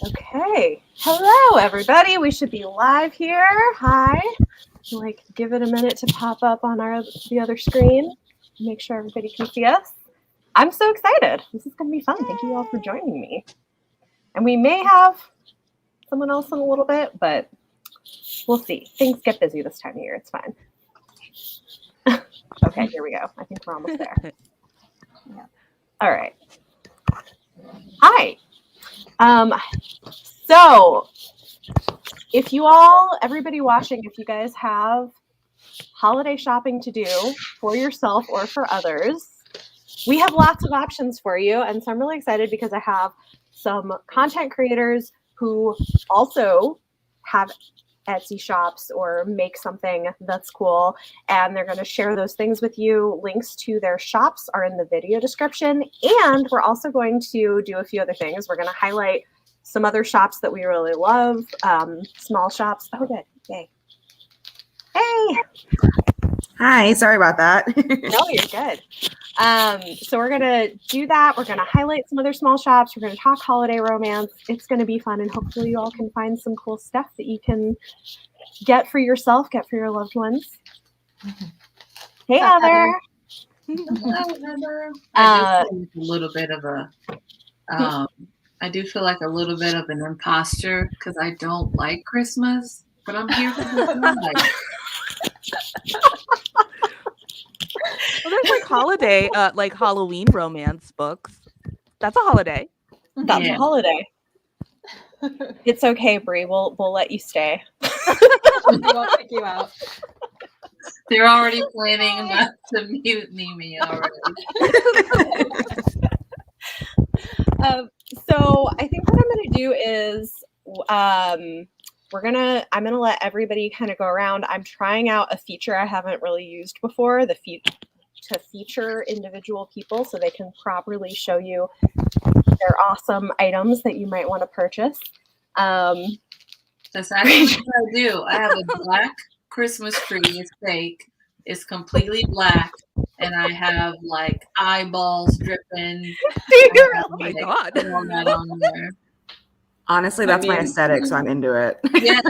Okay. Hello, everybody. We should be live here. Hi. Like, give it a minute to pop up on the other screen. Make sure everybody can see us. I'm so excited. This is going to be fun. Thank you all for joining me. And we may have someone else in a little bit, but we'll see. Things get busy this time of year. It's fine. Okay, here we go. I think we're almost there. Yeah. All right. Hi. So if you all, everybody watching, if you guys have holiday shopping to do for yourself or for others, we have lots of options for you. And so I'm really excited because I have some content creators who also have Etsy shops or make something that's cool, and they're going to share those things with you. Links to their shops are in the video description, and we're also going to do a few other things. We're going to highlight some other shops that we really love, small shops. Oh, good. Yay. Hey. Hi, sorry about that. No, you're good. So we're going to do that. We're going to highlight some other small shops. We're going to talk holiday romance. It's going to be fun, and hopefully you all can find some cool stuff that you can get for yourself, get for your loved ones. Hey, Heather. Hello, Heather. I do feel like a little bit of an imposter because I don't like Christmas, but I'm here for the Well, there's like holiday, like Halloween romance books. That's a holiday. That's a holiday. It's okay, Brie. We'll let you stay. We won't kick you out. They're already planning not to mutiny me already. So I think what I'm going to do is I'm going to let everybody kind of go around. I'm trying out a feature I haven't really used before, to feature individual people so they can properly show you their awesome items that you might want to purchase. That's actually what I do. I have a black Christmas tree. It's fake. It's completely black. And I have like eyeballs dripping. Oh my God. All that on there. Honestly, that's my aesthetic, so I'm into it. Yeah.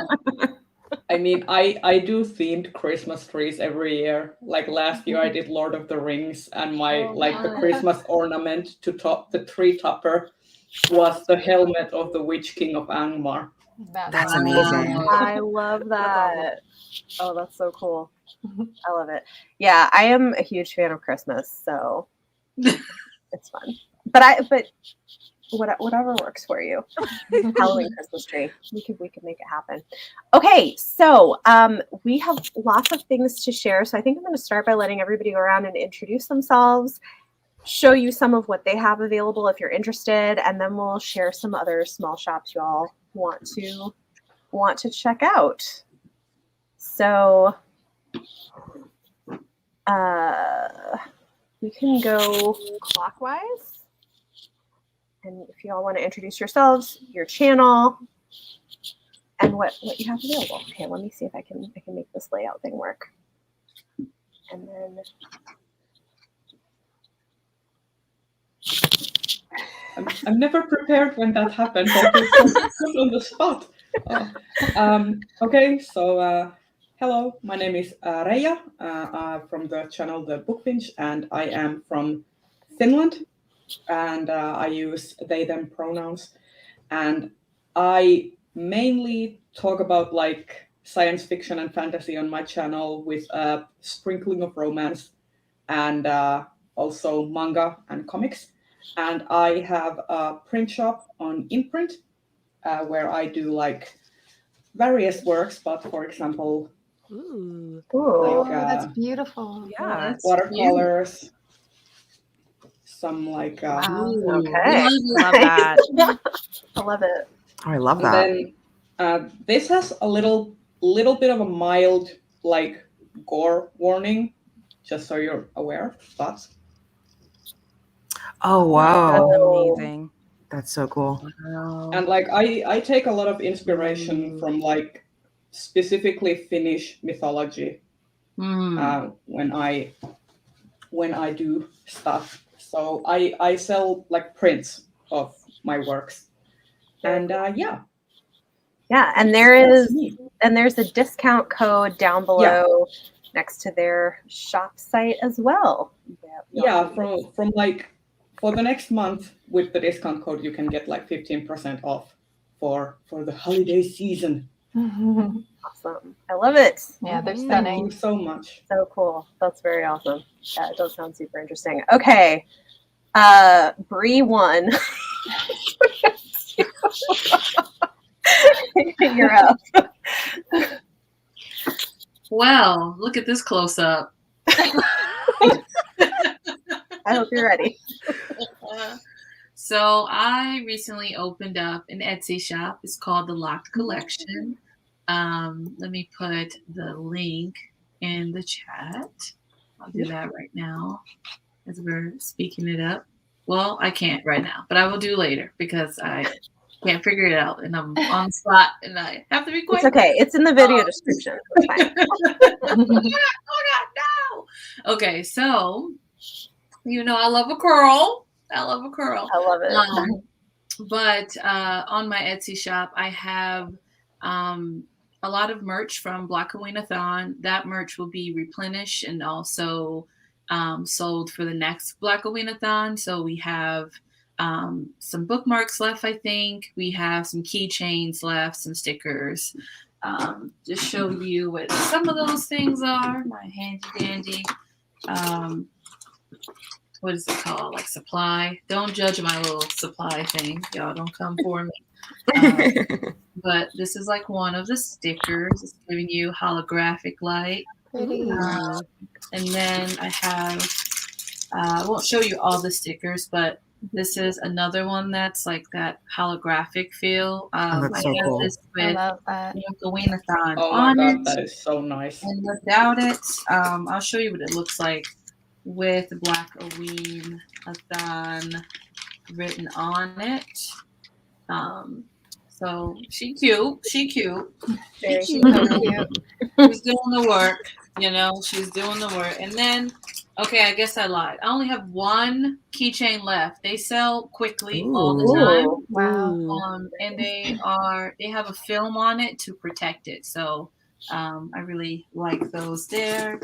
I mean, I do themed Christmas trees every year. Like last year, I did Lord of the Rings, and the Christmas ornament to top the tree topper was the helmet of the Witch King of Angmar. That's amazing. I love that. Oh, that's so cool. I love it. Yeah, I am a huge fan of Christmas, so it's fun. But whatever works for you. Halloween Christmas tree. We could make it happen. Okay, so we have lots of things to share. So I think I'm going to start by letting everybody go around and introduce themselves, show you some of what they have available if you're interested, and then we'll share some other small shops you all want to check out. So we can go clockwise. And if you all want to introduce yourselves, your channel, and what you have available. Okay, let me see if I can make this layout thing work. And then I'm never prepared when that happens. It's on the spot. Okay, so hello, my name is Raya from the channel The Bookfinch, and I am from Finland. And I use they, them pronouns. And I mainly talk about like science fiction and fantasy on my channel with a sprinkling of romance and also manga and comics. And I have a print shop on Imprint where I do like various works, but for example, that's beautiful. Yeah, watercolors. Some like okay, love that. I love it. Oh, I love that. And then this has a little bit of a mild like gore warning, just so you're aware. Thoughts? Oh wow, That's amazing. That's so cool. And like I take a lot of inspiration from like specifically Finnish mythology when I do stuff. So I sell like prints of my works, And yeah. Yeah, and there's a discount code down below next to their shop site as well. Yeah, from like for the next month with the discount code, you can get like 15% off for the holiday season. Awesome. I love it. Yeah, they're Thank stunning. you so much. So cool. That's very awesome. Yeah, it does sound super interesting. Okay. Brie won. You're up. Well, look at this close up. I hope you're ready. So I recently opened up an Etsy shop. It's called The Locked Collection. Let me put the link in the chat. I'll do that right now as we're speaking it up. Well, I can't right now, but I will do later because I can't figure it out and I'm on the spot and I have to be quick. It's okay. It's in the video description. It's fine. Oh God, no. Okay, so I love a curl. I love it. But on my Etsy shop, I have a lot of merch from Black Hawaiian-a-thon. That merch will be replenished and also sold for the next Black Hawaiian-a-thon. So we have some bookmarks left, I think. We have some keychains left, some stickers. Just show you what some of those things are. My handy dandy. What is it called? Like supply. Don't judge my little supply thing. Y'all don't come for me. But this is like one of the stickers. It's giving you holographic light. Pretty. And then I have, I won't show you all the stickers, but this is another one that's like that holographic feel. That's so cool. This I with love that. Hawaiian-a-thon Oh my on God, it. that is so nice. And without it, I'll show you what it looks like with Black Hawaiian-a-thon written on it. So she cute. Very She's cute. so cute. She's doing the work, she's doing the work. And then, okay, I guess I lied. I only have one keychain left. They sell quickly all the time. Ooh. Wow. And they have a film on it to protect it. So I really like those there.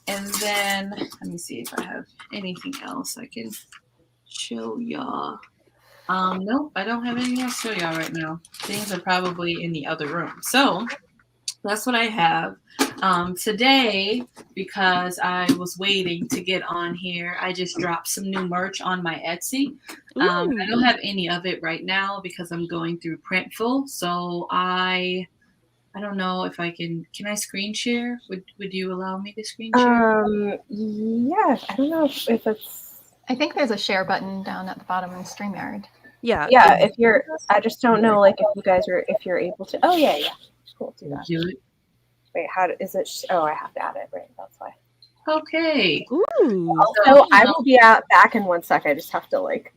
And then let me see if I have anything else I can show y'all. Nope, I don't have anything else to show y'all right now. Things are probably in the other room. So that's what I have. Today, because I was waiting to get on here, I just dropped some new merch on my Etsy. I don't have any of it right now because I'm going through Printful. So I don't know if I can I screen share? Would you allow me to screen share? Yeah, I don't know if it's. I think there's a share button down at the bottom in StreamYard. Yeah. Yeah, if you're, I just don't know, like, if you're able to. Oh yeah. Cool, do that. Do it. Wait, is it? Oh, I have to add it, right? That's why. Okay. Ooh. Also, I will be back in 1 sec. I just have to like.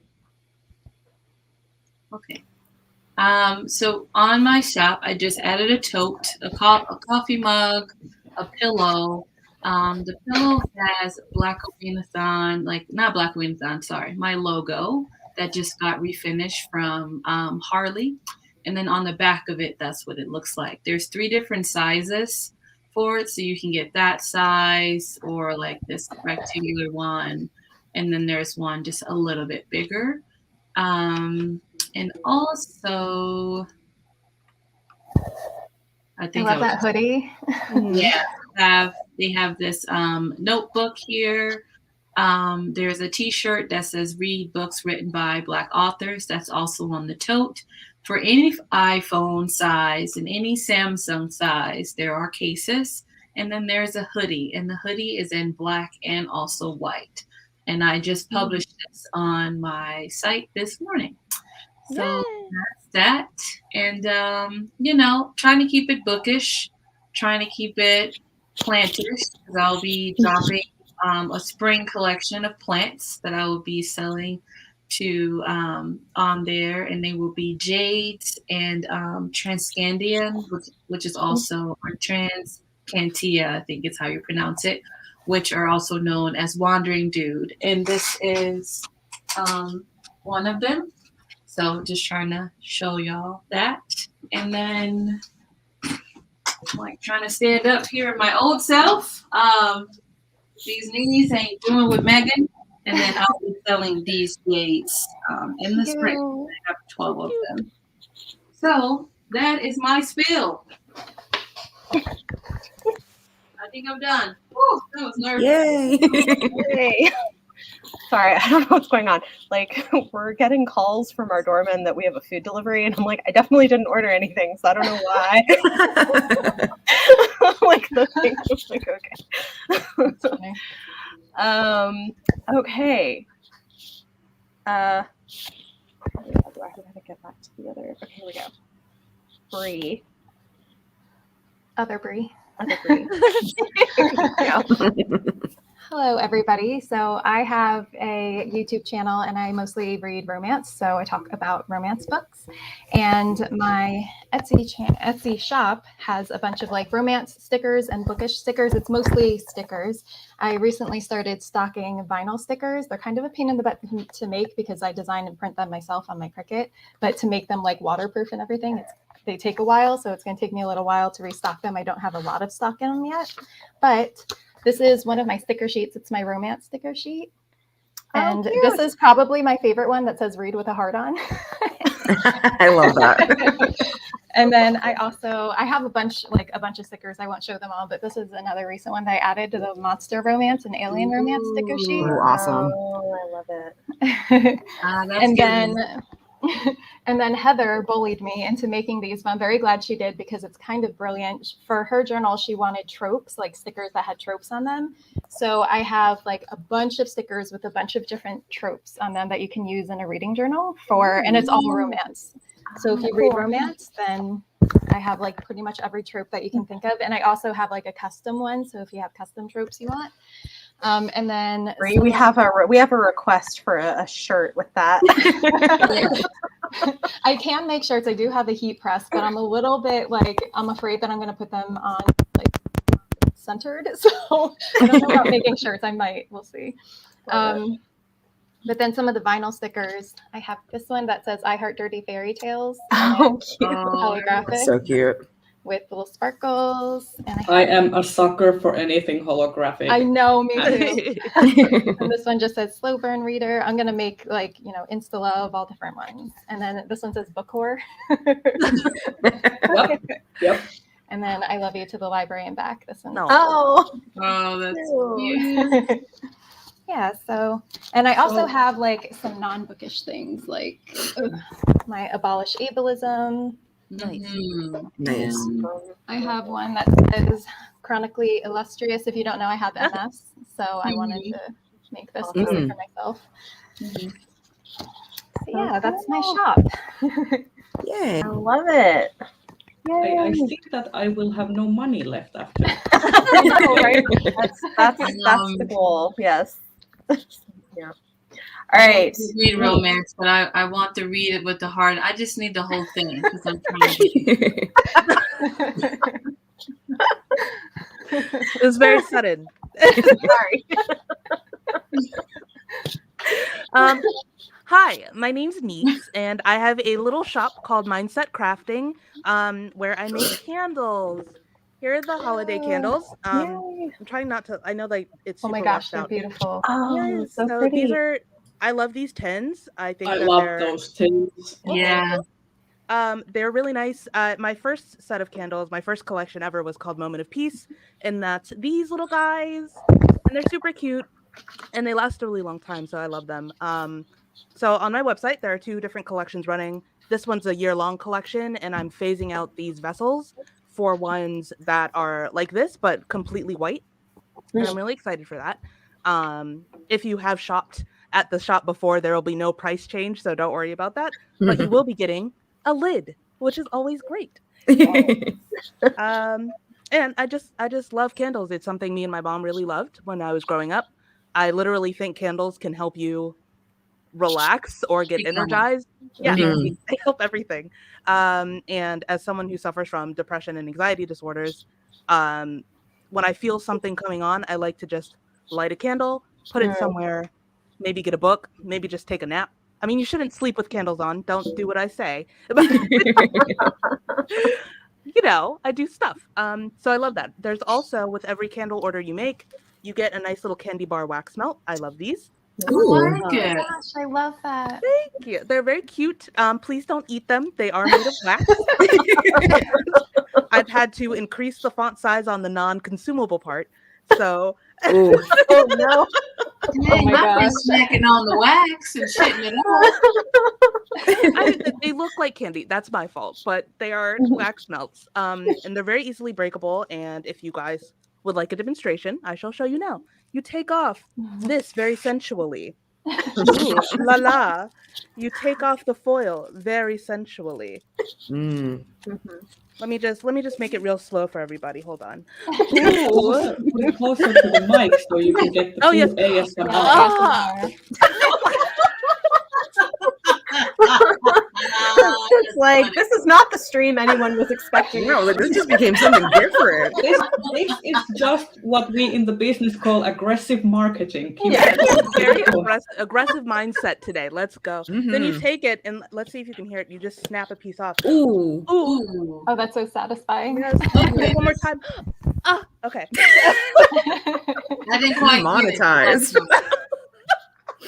Okay. So on my shop, I just added a tote, a coffee mug, a pillow. The pillow has Black Hawaiian-a-thon, not Black Hawaiian-a-thon, sorry, my logo that just got refinished from Harley. And then on the back of it, that's what it looks like. There's 3 different sizes for it. So you can get that size or like this rectangular one. And then there's one just a little bit bigger. And also, I think I love that hoodie. Yeah, they have this notebook here. There's a T-shirt that says "Read Books Written by Black Authors." That's also on the tote. For any iPhone size and any Samsung size, there are cases. And then there's a hoodie, and the hoodie is in black and also white. And I just published this on my site this morning. So that's that. And, trying to keep it bookish, trying to keep it plantish, because I'll be dropping a spring collection of plants that I will be selling to on there. And they will be jades and transcandium, which is also, or transcantia, I think is how you pronounce it, which are also known as wandering dude. And this is one of them. So just trying to show y'all that. And then like trying to stand up here in my old self. These knees ain't doing with Megan. And then I'll be selling these shades in the spring. I have 12 of them. So that is my spill. I think I'm done. Whew, that was nervous. Yay! Yay. Sorry, I don't know what's going on. Like, we're getting calls from our doorman that we have a food delivery, and I'm like, I definitely didn't order anything, so I don't know why. Like, the thing was like, okay. Okay. I gotta get back to the other. Okay, here we go. Brie. Other Brie. Other Brie. Yeah. Hello, everybody. So I have a YouTube channel and I mostly read romance. So I talk about romance books. And my Etsy shop has a bunch of like romance stickers and bookish stickers. It's mostly stickers. I recently started stocking vinyl stickers. They're kind of a pain in the butt to make because I design and print them myself on my Cricut. But to make them like waterproof and everything, they take a while. So it's going to take me a little while to restock them. I don't have a lot of stock in them yet. But this is one of my sticker sheets. It's my romance sticker sheet. And this is probably my favorite one that says read with a heart on. I love that. And then I have a bunch of stickers. I won't show them all, but this is another recent one that I added to the monster romance and alien romance sticker sheet. Ooh, awesome. Oh, I love it. And then Heather bullied me into making these, but I'm very glad she did because it's kind of brilliant. For her journal, she wanted tropes, like stickers that had tropes on them. So I have like a bunch of stickers with a bunch of different tropes on them that you can use in a reading journal and it's all romance. So if you read romance, then I have like pretty much every trope that you can think of. And I also have like a custom one. So if you have custom tropes you want. And then Brie, we have a request for a shirt with that. I can make shirts. I do have a heat press, but I'm a little bit I'm afraid that I'm going to put them on like centered. So I don't know about making shirts. I might. We'll see. But then some of the vinyl stickers. I have this one that says "I Heart Dirty Fairy Tales." Oh, cute. Holographic. So cute. With little sparkles. And I am a sucker for anything holographic. I know, me too. And this one just says slow burn reader. I'm going to make Insta Love, all different ones. And then this one says book whore. Yep. And then I love you to the library and back. This one. No. Oh, That's cute. Yeah, so, and I also have like some non-bookish things like my Abolish Ableism. Nice. Nice. I have one that says chronically illustrious. If you don't know, I have MS, so I wanted to make this for myself. So yeah, that's my shop. Yay. I love it. I think that I will have no money left after. I know, right? That's the goal. Yes. Yeah. All right. Read romance, but I want to read it with the heart. I just need the whole thing because I'm trying to. It was very sudden. Sorry. Hi, my name's Neeks, and I have a little shop called Mindset Crafting, where I make candles. Here are the holiday candles. I'm trying not to. I know like it's super oh my gosh, they're out. beautiful. Oh, Yes, so so pretty. these are. I love these tins. I think I that love they're those things. Yeah. they're really nice. My first set of candles, my first collection ever was called Moment of Peace, and that's these little guys, and they're super cute, and they last a really long time, so I love them. So on my website, there are 2 different collections running. This one's a year-long collection, and I'm phasing out these vessels for ones that are like this, but completely white. And I'm really excited for that. If you have shopped at the shop before, there will be no price change, so don't worry about that. But you will be getting a lid, which is always great. And I just love candles. It's something me and my mom really loved when I was growing up. I literally think candles can help you relax or get energized. Yeah, they help everything. And as someone who suffers from depression and anxiety disorders, when I feel something coming on, I like to just light a candle, put it somewhere, maybe get a book, maybe just take a nap. I mean, you shouldn't sleep with candles on. Don't do what I say. You know, I do stuff. So I love that. There's also, with every candle order you make, you get a nice little candy bar wax melt. I love these. Ooh. I like it. Gosh, I love that. Thank you. They're very cute. Please don't eat them. They are made of wax. I've had to increase the font size on the non-consumable part. So Ooh. Oh no. Dang, my my friend's gosh. snacking on the wax and shitting it out. they look like candy. That's my fault, but they are wax melts. And they're very easily breakable. And if you guys would like a demonstration, I shall show you now. You take off this very sensually. Ooh, la la. You take off the foil very sensually. Mm. Let me just make it real slow for everybody. Hold on. Closer, put it closer to the mic so you can get the Oh, full yes. ASMR. Ah. It's like this is not the stream anyone was expecting. No, like, this just became something different. This is just what we in the business call aggressive marketing. Keep Yeah. it Very going. aggressive mindset today. Let's go. Then you Mhm. take it and let's see if you can hear it. You just snap a piece off. Ooh. Ooh. Ooh. Oh, that's so satisfying. Yes. Okay, one more time. Ah, okay. I didn't quite get it the last Monetized. time.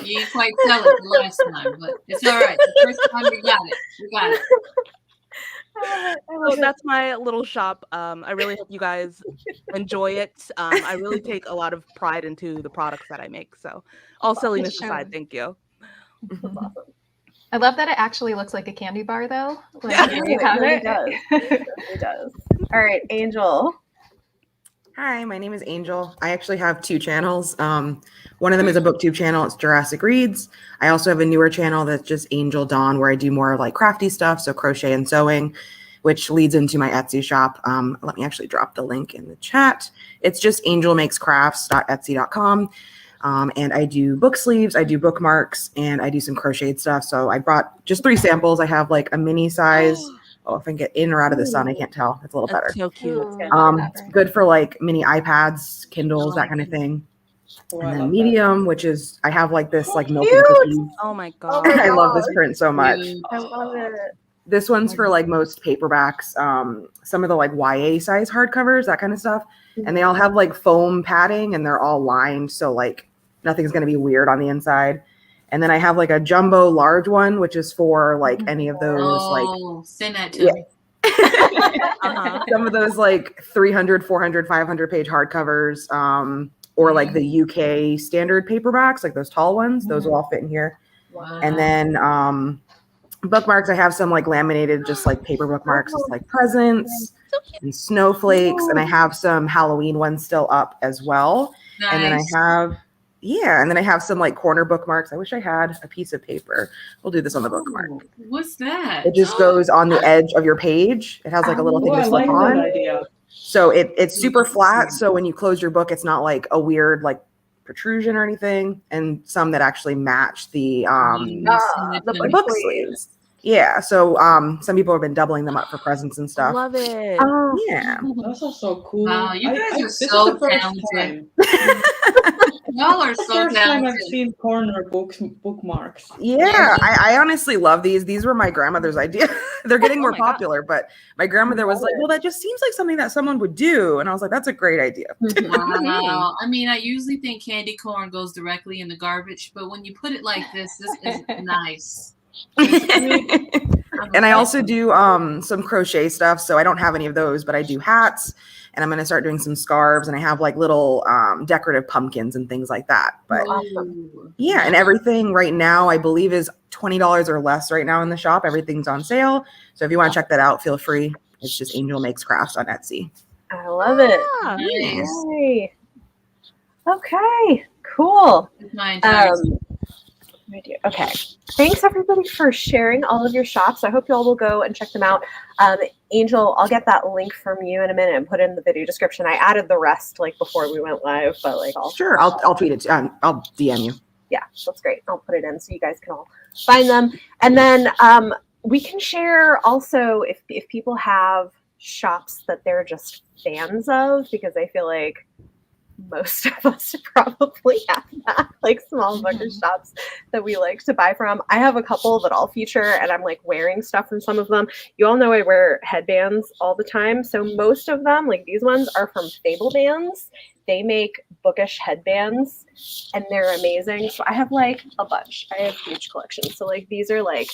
You didn't quite sell it the last time, but it's all right. The first time you got it. You got it. So that's my little shop. I really hope you guys enjoy it. I really take a lot of pride into the products that I make. So all silliness It aside, shows. thank you. I love that it actually looks like a candy bar, though. Like, Yeah, when it you have really it. does. It really does. All right, Angel. Hi, my name is Angel. I actually have 2 channels. One of them is a booktube channel. It's Jurassic Reads. I also have a newer channel that's just Angel Dawn, where I do more of like crafty stuff, so crochet and sewing, which leads into my Etsy shop. Let me actually drop the link in the chat. It's just angelmakescrafts.etsy.com. And I do book sleeves, I do bookmarks, and I do some crocheted stuff. So I brought just 3 samples. I have like a mini size. Oh, if I can get in or out of the sun, I can't tell. It's a little better. That's so cute. Ooh, It's good for like mini iPads, Kindles, that kind of thing. Oh, And I then love medium, which is I have like this like milk and Cute. cookies. Oh my god. my I love this God. print so much. I love it. This one's for like most paperbacks, some of the like YA size hardcovers, that kind of stuff. And they all have like foam padding and they're all lined, so like nothing's gonna be weird on the inside. And then I have like a jumbo large one, which is for like any of those like Oh, send that to Yeah. me. Uh-huh. some of those like 300, 400, 500 page hardcovers, or like the UK standard paperbacks, like those tall ones. Those will all fit in here. Wow. And then bookmarks, I have some like laminated, just like paper bookmarks, it's like presents and snowflakes. And I have some Halloween ones still up as well. Nice. And then I have some like corner bookmarks. I wish I had a piece of paper. We'll do this on the bookmark. Oh, what's that? It just goes on the edge of your page. It has like a little thing Oh, to I slip like that on. idea. So it's super flat. So when you close your book, it's not like a weird like protrusion or anything. And some that actually match the The book sleeves. Yeah. So some people have been doubling them up for presents and stuff. Love it. Oh, Yeah. Those are so cool. Wow, you guys are this so is the first talented. time. Y'all are so First time I've talented. seen corner bookmarks. Yeah, I honestly love these. These were my grandmother's idea. They're getting more my God. popular, but my grandmother was like, well, that just seems like something that someone would do. And I was like, that's a great idea. Wow. I mean, I usually think candy corn goes directly in the garbage, but when you put it like this is nice. And I also do some crochet stuff. So I don't have any of those, but I do hats, and I'm going to start doing some scarves, and I have like little decorative pumpkins and things like that. But Ooh. yeah, and everything right now I believe is $20 or less right now in the shop. Everything's on sale. So if you want to check that out, feel free. It's just Angel Makes Crafts on Etsy. I love it. Ah, Nice. Yay. Okay, cool. That's my entire Okay. Thanks everybody for sharing all of your shops. I hope you all will go and check them out. Angel, I'll get that link from you in a minute and put it in the video description. I added the rest like before we went live, but like Sure, I'll tweet it. I'll DM you. Yeah, that's great. I'll put it in so you guys can all find them. And then we can share also if people have shops that they're just fans of, because I feel like most of us probably have that, like small bookish shops that we like to buy from. I have a couple that I'll feature, and I'm like wearing stuff from some of them. You all know I wear headbands all the time, so most of them, like these ones, are from Fable Bands. They make bookish headbands, and they're amazing. So I have like a bunch. I have huge collections. So like these are like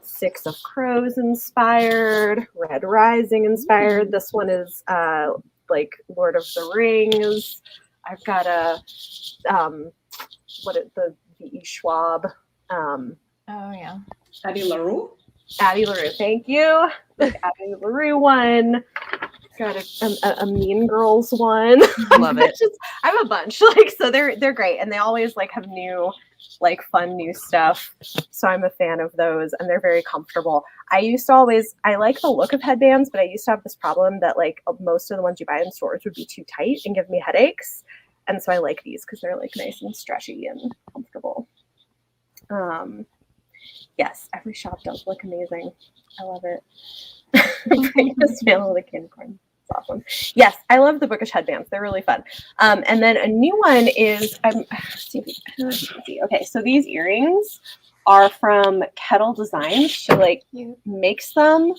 Six of Crows inspired, Red Rising inspired. This one is like Lord of the Rings. I've got a the V.E. Schwab. Oh yeah. Addie LaRue? Addie LaRue, thank you. Like Addie LaRue one. Got a Mean Girls one. Love it. I have a bunch. Like so they're great, and they always like have new like fun new stuff. So I'm a fan of those, and they're very comfortable. I like the look of headbands, but I used to have this problem that like most of the ones you buy in stores would be too tight and give me headaches. And so I like these because they're like nice and stretchy and comfortable. Yes, every shop does look amazing. I love it. Just feel the candy corn. It's awesome. Yes, I love the bookish headbands. They're really fun. And then a new one is okay. So these earrings are from Kettle Designs. She like makes them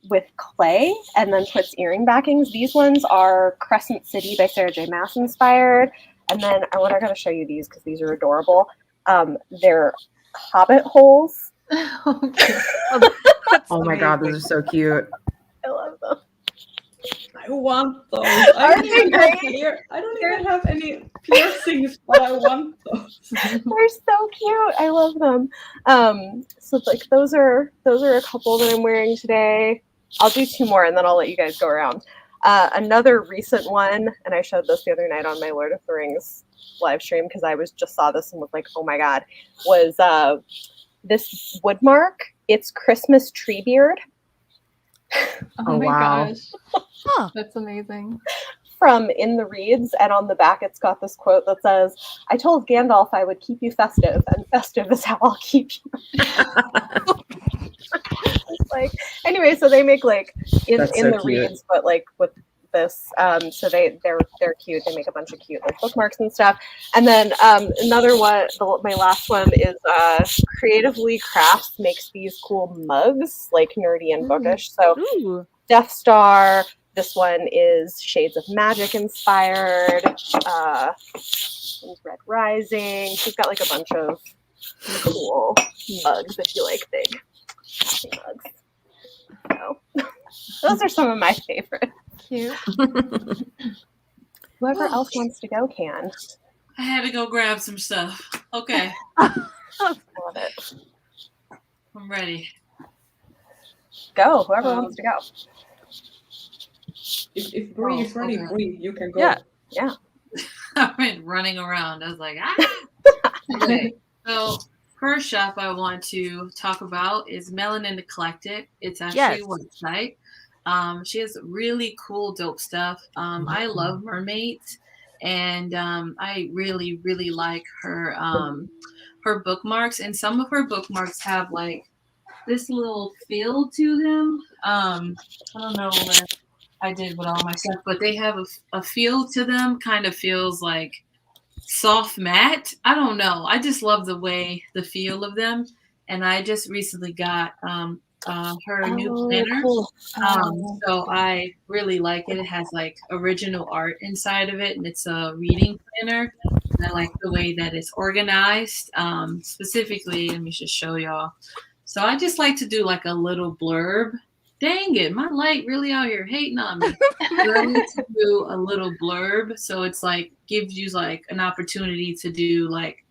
with clay and then puts earring backings. These ones are Crescent City by Sarah J. Maas inspired. And then I gotta show you these because these are adorable. They're hobbit holes. Oh my god, those are so cute. I love them. I want those. I don't even have any piercings, but I want those. They're so cute. I love them. So like those are a couple that I'm wearing today. I'll do two more and then I'll let you guys go around. Another recent one, and I showed this the other night on my Lord of the Rings live stream because I just saw this and was like, oh my god, was this woodmark. It's Christmas tree beard. Oh my wow. gosh. That's amazing. From In the Reeds, and on the back it's got this quote that says, I told Gandalf I would keep you festive, and festive is how I'll keep you. It's like, anyway, so they make like in the Reeds, but like with this. So they're cute. They make a bunch of cute like bookmarks and stuff. And then another one, my last one is Creatively Crafts makes these cool mugs, like nerdy and bookish. So Death Star. This one is Shades of Magic inspired. Red Rising. She's got like a bunch of cool mugs if you like big mugs. So those are some of my favorites. Cute. Whoever else wants to go can. I had to go grab some stuff. Okay. Love it. I'm ready. Go. Whoever wants to go. If Brie is ready, okay. Brie, you can go. Yeah. I've been running around. I was like, Okay. So first shop I want to talk about is Melanin Eclectic. It's actually a website. She has really cool, dope stuff. I love mermaids, and I really, really like her bookmarks. And some of her bookmarks have like this little feel to them. I don't know what I did with all my stuff, but they have a feel to them. Kind of feels like soft matte. I don't know. I just love the feel of them. And I just recently got her new planner. Cool. So I really like it. It has like original art inside of it, and it's a reading planner. And I like the way that it's organized. Specifically, let me just show y'all. So I just like to do like a little blurb. Dang it, my light really out here hating on me. I like to do a little blurb, so it's like gives you like an opportunity to do like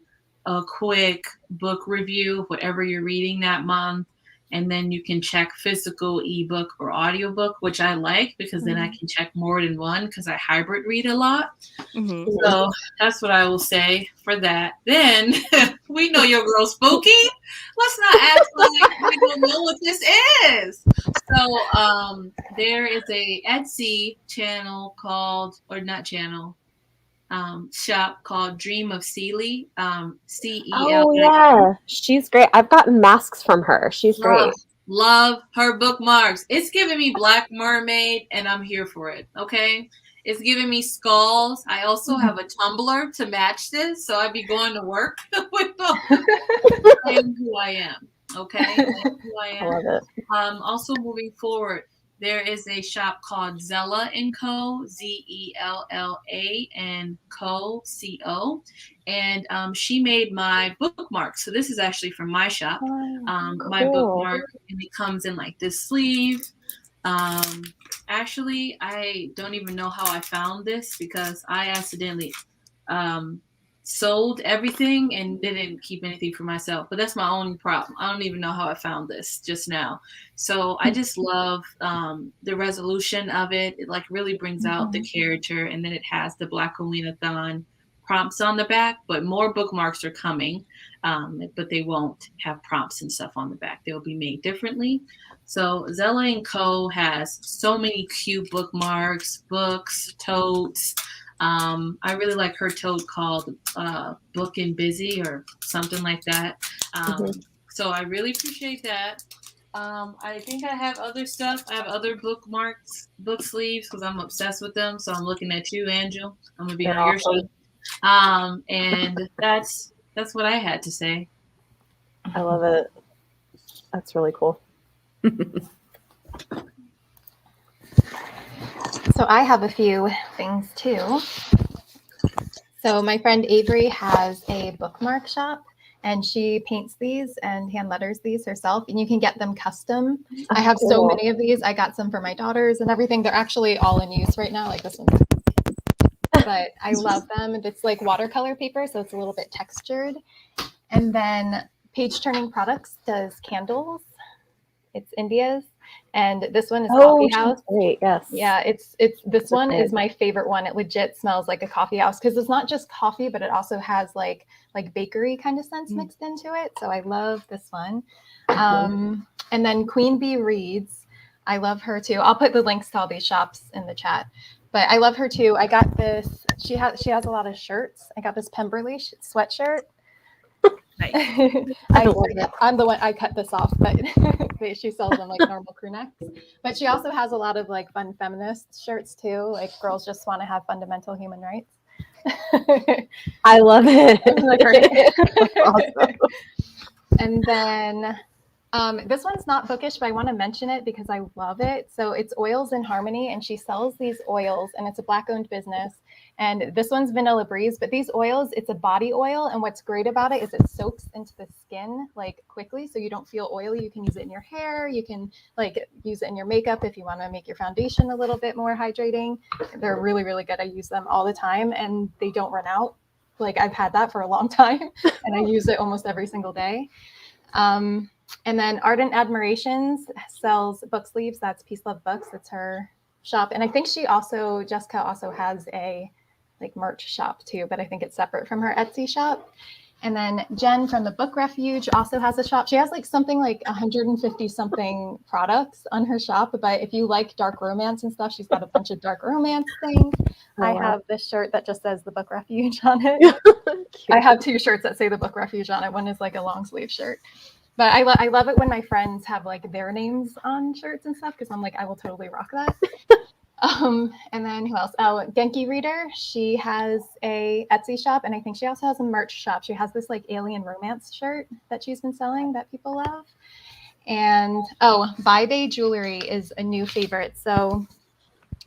a quick book review, whatever you're reading that month. And then you can check physical, ebook, or audiobook, which I like because then I can check more than one because I hybrid read a lot. Mm-hmm. So that's what I will say for that. Then we know your girl Spooky. Let's not act like we don't know what this is. So there is a Etsy channel called, or not channel, shop called Dream of Celie. CELI. Oh yeah, she's great. I've gotten masks from her. She's great. Love her bookmarks. It's giving me Black Mermaid, and I'm here for it. Okay, It's giving me skulls. I also have a tumbler to match this, so I'd be going to work with them. I am who I am. Okay, I am who I I am. love it. Also moving forward, there is a shop called Zella and Co. Zella and Co. Co. And she made my bookmark. So this is actually from my shop. My Cool. bookmark, and it comes in like this sleeve. Actually, I don't even know how I found this because I accidentally sold everything and didn't keep anything for myself. But that's my only problem. I don't even know how I found this just now. So I just love the resolution of it. It like really brings out the character, and then it has the Black Olina-thon prompts on the back, but more bookmarks are coming. But they won't have prompts and stuff on the back. They'll be made differently. So Zella & Co. has so many cute bookmarks, books, totes. I really like her tote called Book and Busy or something like that. So I really appreciate that. I think I have other stuff. I have other bookmarks, book sleeves, because I'm obsessed with them. So I'm looking at you, Angel. I'm gonna be They're on your awesome. show. And that's what I had to say. I love it. That's really cool. So I have a few things too. So my friend Avery has a bookmark shop, and she paints these and hand letters these herself, and you can get them custom. I have so Cool. many of these. I got some for my daughters and everything. They're actually all in use right now, like this one. But I love them. It's like watercolor paper, so it's a little bit textured. And then Page Turning Products does candles. It's India's. And this one is Coffee House. Great. Yes. Yeah, it's this one is my favorite one. It legit smells like a coffee house because it's not just coffee, but it also has like bakery kind of scents mixed into it. So I love this one. And then Queen Bee Reads. I love her too. I'll put the links to all these shops in the chat. But I love her too. I got this. She has a lot of shirts. I got this Pemberley sweatshirt. Nice. I'm the one, I cut this off, but she sells them like normal crew necks. But she also has a lot of like fun feminist shirts too. Like girls just want to have fundamental human rights. I love it. Awesome. And then this one's not bookish, but I want to mention it because I love it. So it's Oils in Harmony, and she sells these oils, and it's a Black-owned business. And this one's Vanilla Breeze, but these oils, it's a body oil, and what's great about it is it soaks into the skin like quickly, so you don't feel oily. You can use it in your hair. You can like use it in your makeup if you want to make your foundation a little bit more hydrating. They're really, really good. I use them all the time, and they don't run out. Like I've had that for a long time, and I use it almost every single day. And then Ardent Admirations sells book sleeves. That's Peace Love Books. It's her shop. And I think Jessica also has a like merch shop too, but I think it's separate from her Etsy shop. And then Jen from the Book Refuge also has a shop. She has like something like 150 something products on her shop. But if you like dark romance and stuff, she's got a bunch of dark romance things. I have this shirt that just says the Book Refuge on it. I have two shirts that say the Book Refuge on it. One is like a long sleeve shirt. But I love it when my friends have like their names on shirts and stuff because I'm like, I will totally rock that. And then who else? Oh, Genki Reader. She has a Etsy shop, and I think she also has a merch shop. She has this like alien romance shirt that she's been selling that people love. And By Bay Jewelry is a new favorite. So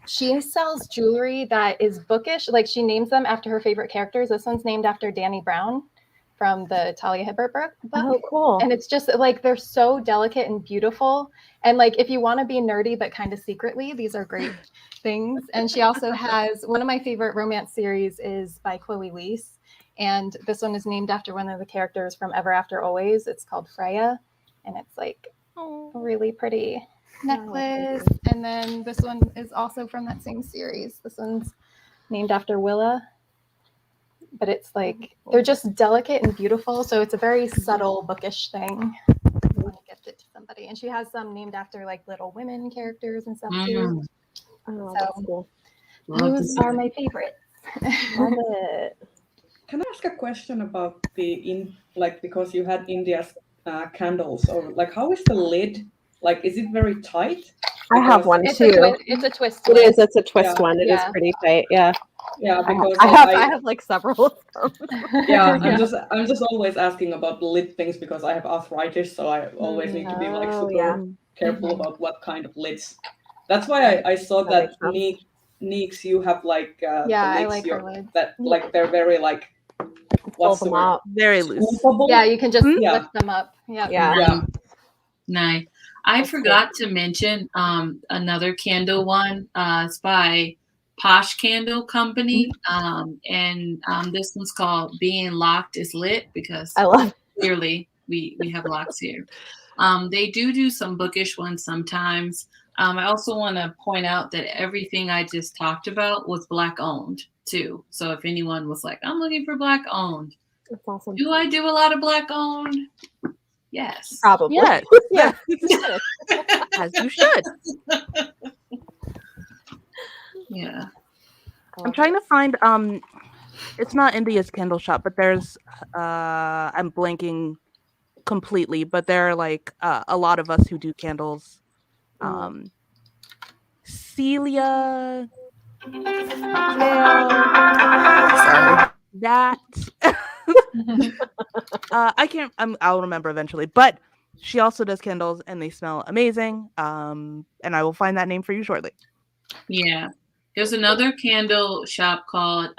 she sells jewelry that is bookish. Like she names them after her favorite characters. This one's named after Danny Brown from the Talia Hibbert book. Oh, cool. And it's just like they're so delicate and beautiful. And like if you want to be nerdy but kind of secretly, these are great things. And she also has one of my favorite romance series is by Chloe Leese. And this one is named after one of the characters from Ever After Always. It's called Freya. And it's like a really pretty necklace. And then this one is also from that same series. This one's named after Willa. But it's like they're just delicate and beautiful, so it's a very subtle bookish thing. I want to gift it to somebody, and she has some named after like Little Women characters and stuff too. Oh, so that's cool. Those are my favorites. Love it. Can I ask a question about because you had India's candles, or like how is the lid Like, is it very tight? I have Because- one It's too. it's a twist. It is. It's a twist Yeah. one. It is Yeah. pretty tight. Yeah. Yeah, because I like, have like several of them. yeah, I'm just always asking about the lid things because I have arthritis, so I always need to be like Oh, super yeah. careful about what kind of lids. That's why I saw That that makes Neeks, you have like the Yeah, I lids like her lids. that like they're very like Pull what's the them word? out. Very loose. Movable? Yeah, you can just Yeah. lift them up. Yeah. Yeah. Yeah. Nice. I That's forgot to mention another candle one. It's by Posh Candle Company. And this one's called Being Locked is Lit because I love. clearly we have locks here. They do some bookish ones sometimes. I also want to point out that everything I just talked about was Black owned too. So if anyone was like, I'm looking for Black owned, That's awesome. do I do a lot of Black owned? Yes. Probably. Yes. Yeah. As you should. Yeah. I'm trying to find it's not India's candle shop, but there's I'm blanking completely, but there are like a lot of us who do candles. Celia, Sorry. that I'll remember eventually, but she also does candles and they smell amazing. And I will find that name for you shortly. Yeah. There's another candle shop called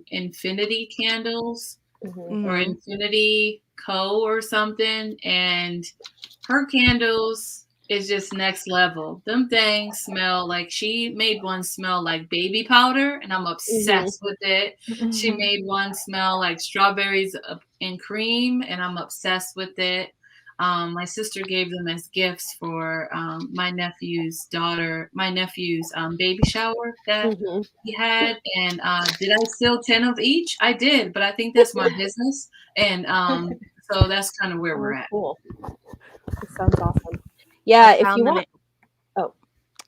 Infinity Candles Mhm. or Infinity Co. or something. And her candles is just next level. Them things smell like, she made one smell like baby powder, and I'm obsessed with it. She made one smell like strawberries and cream, and I'm obsessed with it. My sister gave them as gifts for my nephew's baby shower that Mhm. he had. And did I steal 10 of each? I did, but I think that's my business. And so that's kind of where we're at. Cool. That sounds awesome. Yeah, if you want.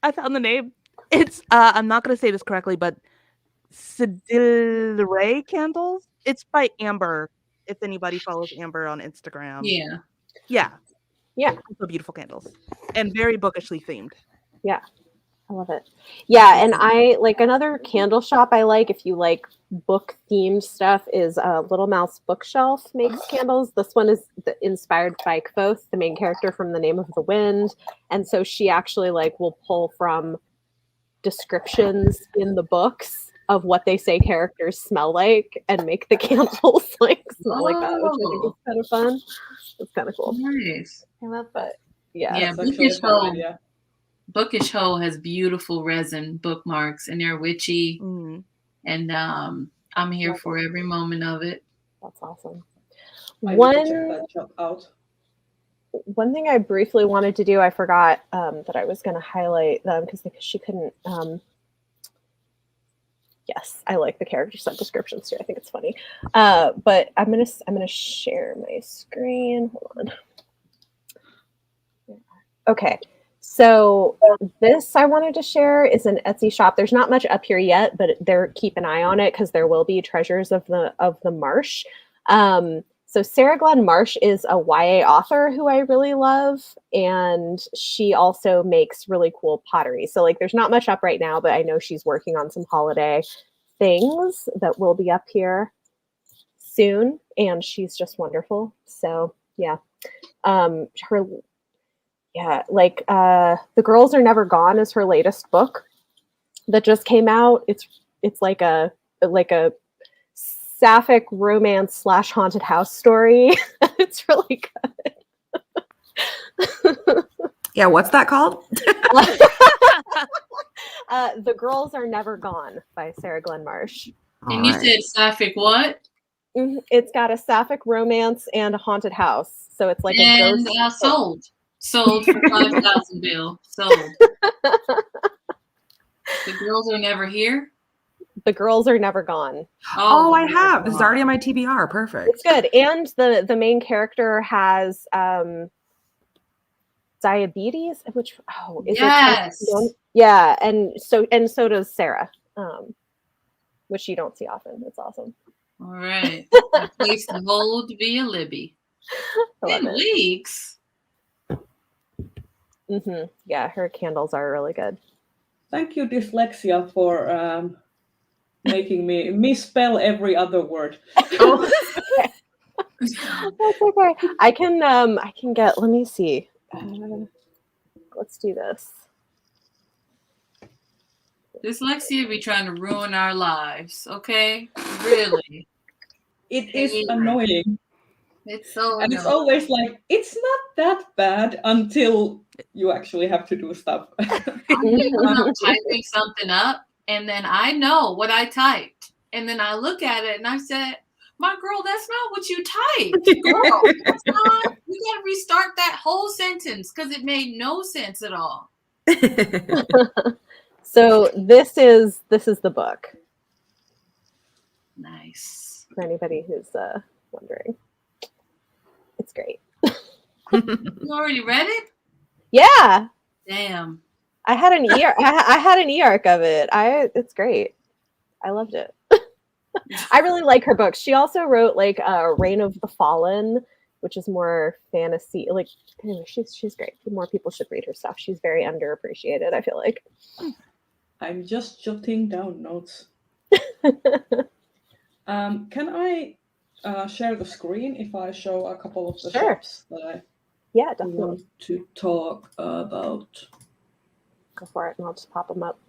I found the name. It's I'm not gonna say this correctly, but Sedilray candles. It's by Amber. If anybody follows Amber on Instagram. Yeah. Yeah. Also beautiful candles. And very bookishly themed. Yeah. I love it. Yeah, and I like another candle shop I like if you like book themed stuff is Little Mouse Bookshelf makes candles. This one is inspired by Kvothe, the main character from The Name of the Wind, and so she actually like will pull from descriptions in the books of what they say characters smell like and make the candles like smell like that, which I think is kind of fun. It's kind of cool. Nice. I love that. Yeah. Yeah, That's actually a fun idea. Bookish Hoe has beautiful resin bookmarks, and they're witchy. And I'm here for every moment of it. That's awesome. I need to check that shop out. One thing I briefly wanted to do, I forgot that I was going to highlight them because she couldn't. Yes, I like the character set descriptions too. I think it's funny. But I'm gonna share my screen. Hold on. Okay. So this I wanted to share is an Etsy shop. There's not much up here yet, but keep an eye on it because there will be Treasures of the Marsh. So Sarah Glenn Marsh is a YA author who I really love, and she also makes really cool pottery. So like there's not much up right now, but I know she's working on some holiday things that will be up here soon, and she's just wonderful. So yeah. The Girls Are Never Gone is her latest book that just came out. It's like a sapphic romance / haunted house story. It's really good. Yeah, what's that called? The Girls Are Never Gone by Sarah Glenn Marsh. And you said sapphic what? It's got a sapphic romance and a haunted house. So it's like and a ghost. Sold for 5,000 bill. Sold. The Girls Are Never Here. The Girls Are Never Gone. Oh, I have. This is already on my TBR. Perfect. It's good. And the main character has diabetes, which yes. Yeah, and so does Sarah. Which you don't see often. It's awesome. All right. I placed the hold via Libby. 10 weeks. Yeah, her candles are really good. Thank you, Dyslexia, for making me misspell every other word. Oh, that's okay. I can get. Let me see. Let's do this. Dyslexia be trying to ruin our lives, okay? Really. It is annoying. It's so And it's annoying. always like, it's not that bad until you actually have to do stuff. When I'm typing something up, and then I know what I typed. And then I look at it and I said, my girl, that's not what you typed. Girl, that's not. You got to restart that whole sentence because it made no sense at all. So this is the book Nice. for anybody who's wondering. It's great. You already read it? Yeah, Damn. I had an I had an e-arc of it. It's great. I loved it. I really like her books. She also wrote like Reign of the Fallen, which is more fantasy. Like she's great. More people should read her stuff. She's very underappreciated, I feel like. I'm just jotting down notes. Can I share the screen if I show a couple of the shops that I definitely want to talk about? Go for it, and I'll just pop them up.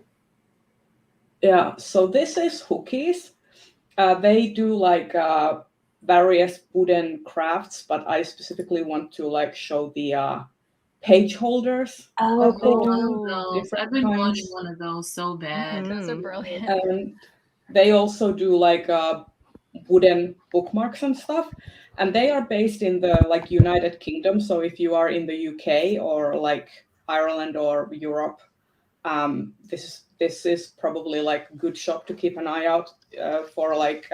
Yeah, so this is Hookies. They do like various wooden crafts, but I specifically want to like show the page holders. Oh, that they do. cool. Those. I've been wanting one of those so bad. Those are brilliant. And they also do like wooden bookmarks and stuff. And they are based in the like United Kingdom. So if you are in the UK or like Ireland or Europe, this is probably like a good shop to keep an eye out for like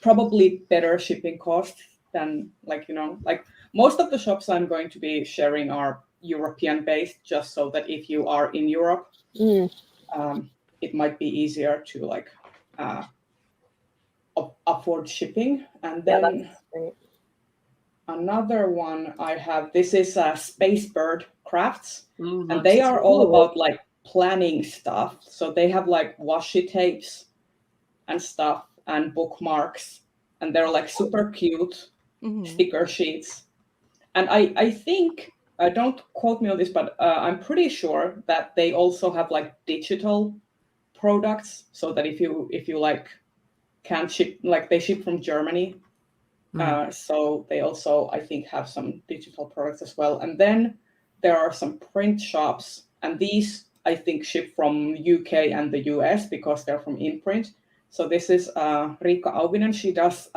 probably better shipping costs than like, you know, like most of the shops I'm going to be sharing are European based, just so that if you are in Europe, it might be easier to like afford shipping. And then another one I have, this is Space Bird Crafts. And they are all about like planning stuff. So they have like washi tapes and stuff and bookmarks, and they're like super cute sticker sheets. And I think, don't quote me on this, but I'm pretty sure that they also have like digital products, so that if you like can't ship, like they ship from Germany, so they also I think have some digital products as well. And then there are some print shops, and these I think ship from UK and the US because they're from Imprint. So this is Riikka Auvinen. She does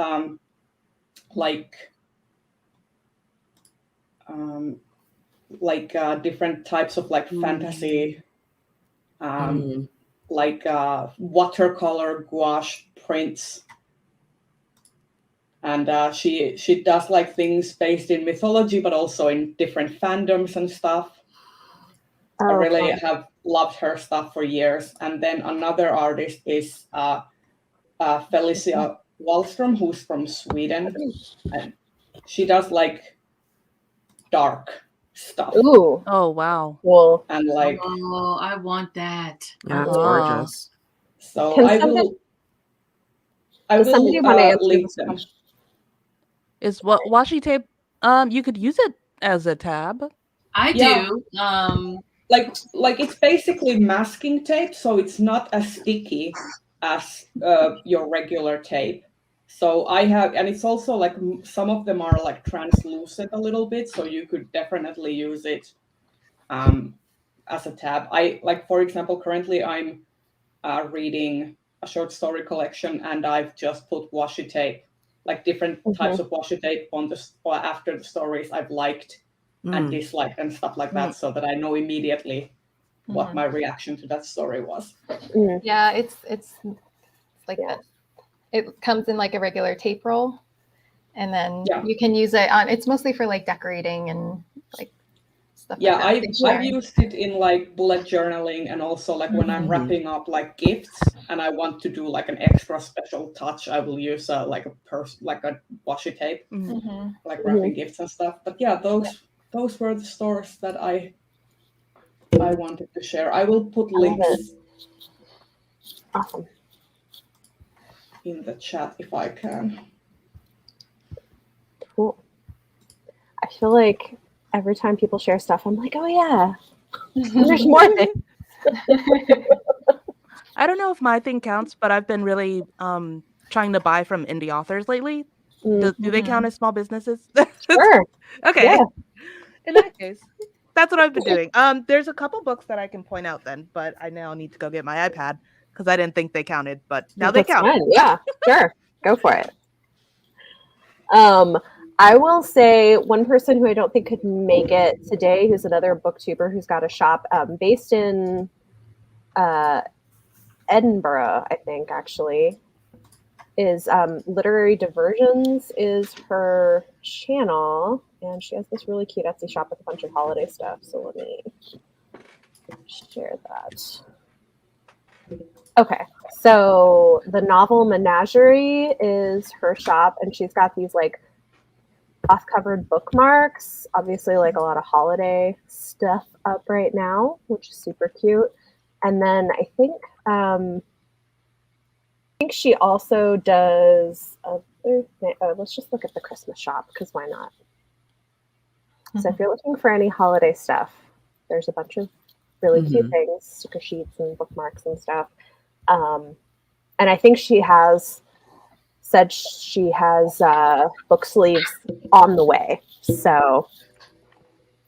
different types of like fantasy, like watercolor gouache prints. And she does like things based in mythology, but also in different fandoms and stuff. I really have loved her stuff for years. And then another artist is Felicia Wallström, who's from Sweden. And she does like dark stuff. Ooh. Oh, wow. Cool. And like, oh, I want that. Yeah, it's gorgeous. So Can I somebody will want to answer link this them. question? Is what washi tape? You could use it as a tab. I do. Like it's basically masking tape, so it's not as sticky as your regular tape. So I have, and it's also like some of them are like translucent a little bit, so you could definitely use it as a tab. I like, for example, currently I'm reading a short story collection, and I've just put washi tape, like different types of washi tape on the or after the stories I've liked and disliked and stuff like that, so that I know immediately what my reaction to that story was. Yeah, it's like that. It comes in like a regular tape roll, and then you can use it on. It's mostly for like decorating and like stuff. Yeah, like that. I've used it in like bullet journaling, and also like when I'm wrapping up like gifts and I want to do like an extra special touch, I will use like a washi tape, like wrapping gifts and stuff. But yeah, those were the stores that I I wanted to share. I will put love links Awesome. in the chat if I can. Cool. I feel like every time people share stuff, I'm like, oh yeah, and there's more things. I don't know if my thing counts, but I've been really trying to buy from indie authors lately. Do they count as small businesses? Sure. Okay. Yeah. In that case, that's what I've been doing. There's a couple books that I can point out then, but I now need to go get my iPad because I didn't think they counted, but now they That's count. fine. Yeah, sure. Go for it. I will say one person who I don't think could make it today, who's another booktuber who's got a shop based in Edinburgh, I think actually, is Literary Diversions is her channel, and she has this really cute Etsy shop with a bunch of holiday stuff. So let me share that. Okay, so the Novel Menagerie is her shop, and she's got these like cloth covered bookmarks, obviously like a lot of holiday stuff up right now, which is super cute. And then I think she also does other thing. Oh, let's just look at the Christmas shop because why not? So if you're looking for any holiday stuff, there's a bunch of really cute things, sticker sheets and bookmarks and stuff. And I think she has said she has book sleeves on the way. So,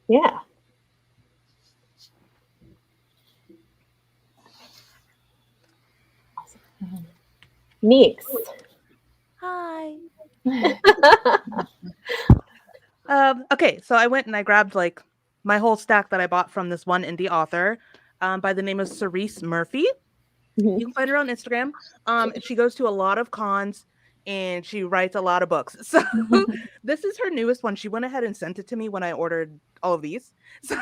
yeah. Awesome. Neeks. Hi. Okay, so I went and I grabbed like my whole stack that I bought from this one indie author by the name of Cerise Murphy. Mhm. You can find her on Instagram. She goes to a lot of cons and she writes a lot of books. So this is her newest one. She went ahead and sent it to me when I ordered all of these. So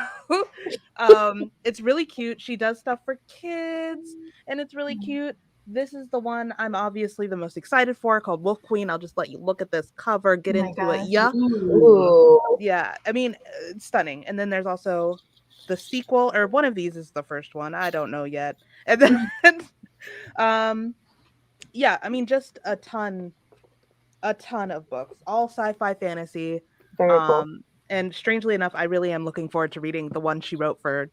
it's really cute. She does stuff for kids and it's really cute. This is the one I'm obviously the most excited for, called Wolf Queen. I'll just let you look at this cover, get Oh my into it. gosh. Yeah. Ooh. Yeah. I mean, it's stunning. And then there's also the sequel, or one of these is the first one. I don't know yet. And then yeah, I mean, just a ton of books, all sci-fi fantasy. Very cool. And strangely enough, I really am looking forward to reading the one she wrote for,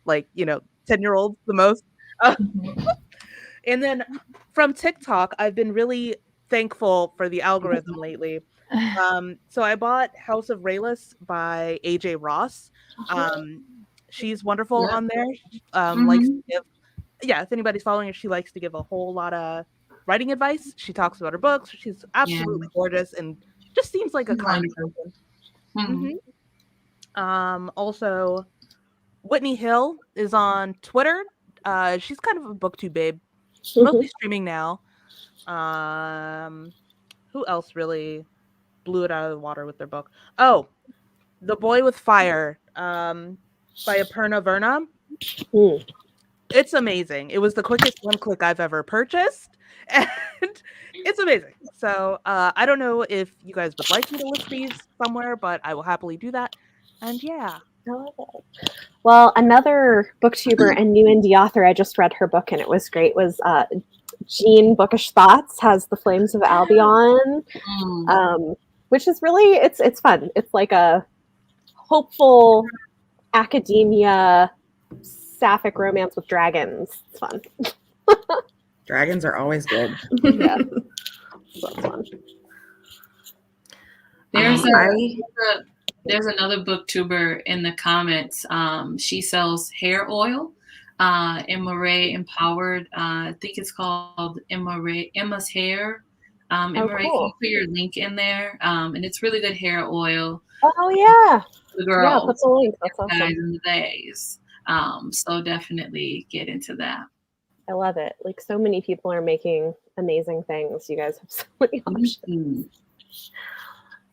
like, 10-year-olds the most. And then from TikTok, I've been really thankful for the algorithm lately. So I bought House of Rayless by AJ Ross. She's wonderful on there. Likes to give, if anybody's following her, she likes to give a whole lot of writing advice. She talks about her books. She's absolutely gorgeous and just seems like a kind person. Also, Whitney Hill is on Twitter. She's kind of a booktube babe, mostly streaming now. Who else really blew it out of the water with their book? Oh, The Boy with Fire by Aparna Verna. It's amazing. It was the quickest one-click I've ever purchased, and it's amazing. So I don't know if you guys would like me to list these somewhere, but I will happily do that. And yeah. I love it. Well, another booktuber and new indie author, I just read her book and it was great, was Jean Bookish Thoughts has The Flames of Albion, which is really, it's fun. It's like a hopeful academia sapphic romance with dragons. It's fun. Dragons are always good. Yeah. So that's fun. There's another booktuber in the comments. She sells hair oil. Emma Ray Empowered. I think it's called Emma's Hair. Emma Ray, can you put your link in there? And it's really good hair oil. Oh yeah. The girls. Yeah, put the link. That's awesome. Guys and the days. So definitely get into that. I love it. Like, so many people are making amazing things. You guys have so many options.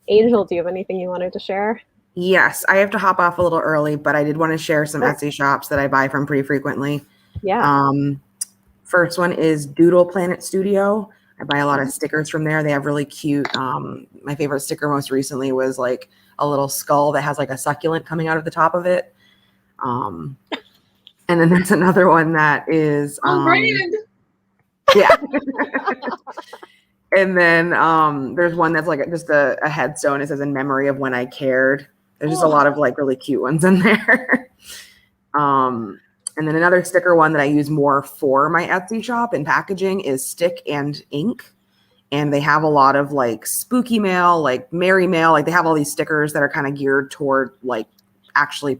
Angel, do you have anything you wanted to share? Yes, I have to hop off a little early, but I did want to share some Etsy shops that I buy from pretty frequently. Yeah. First one is Doodle Planet Studio. I buy a lot of stickers from there. They have really cute. My favorite sticker most recently was like a little skull that has like a succulent coming out of the top of it. And then there's another one that is brand. yeah. And then there's one that's like just a headstone. It says in memory of when I cared. There's just a lot of like really cute ones in there. And then another sticker one that I use more for my Etsy shop and packaging is stick and ink. And they have a lot of like spooky mail, like merry mail. Like they have all these stickers that are kind of geared toward like actually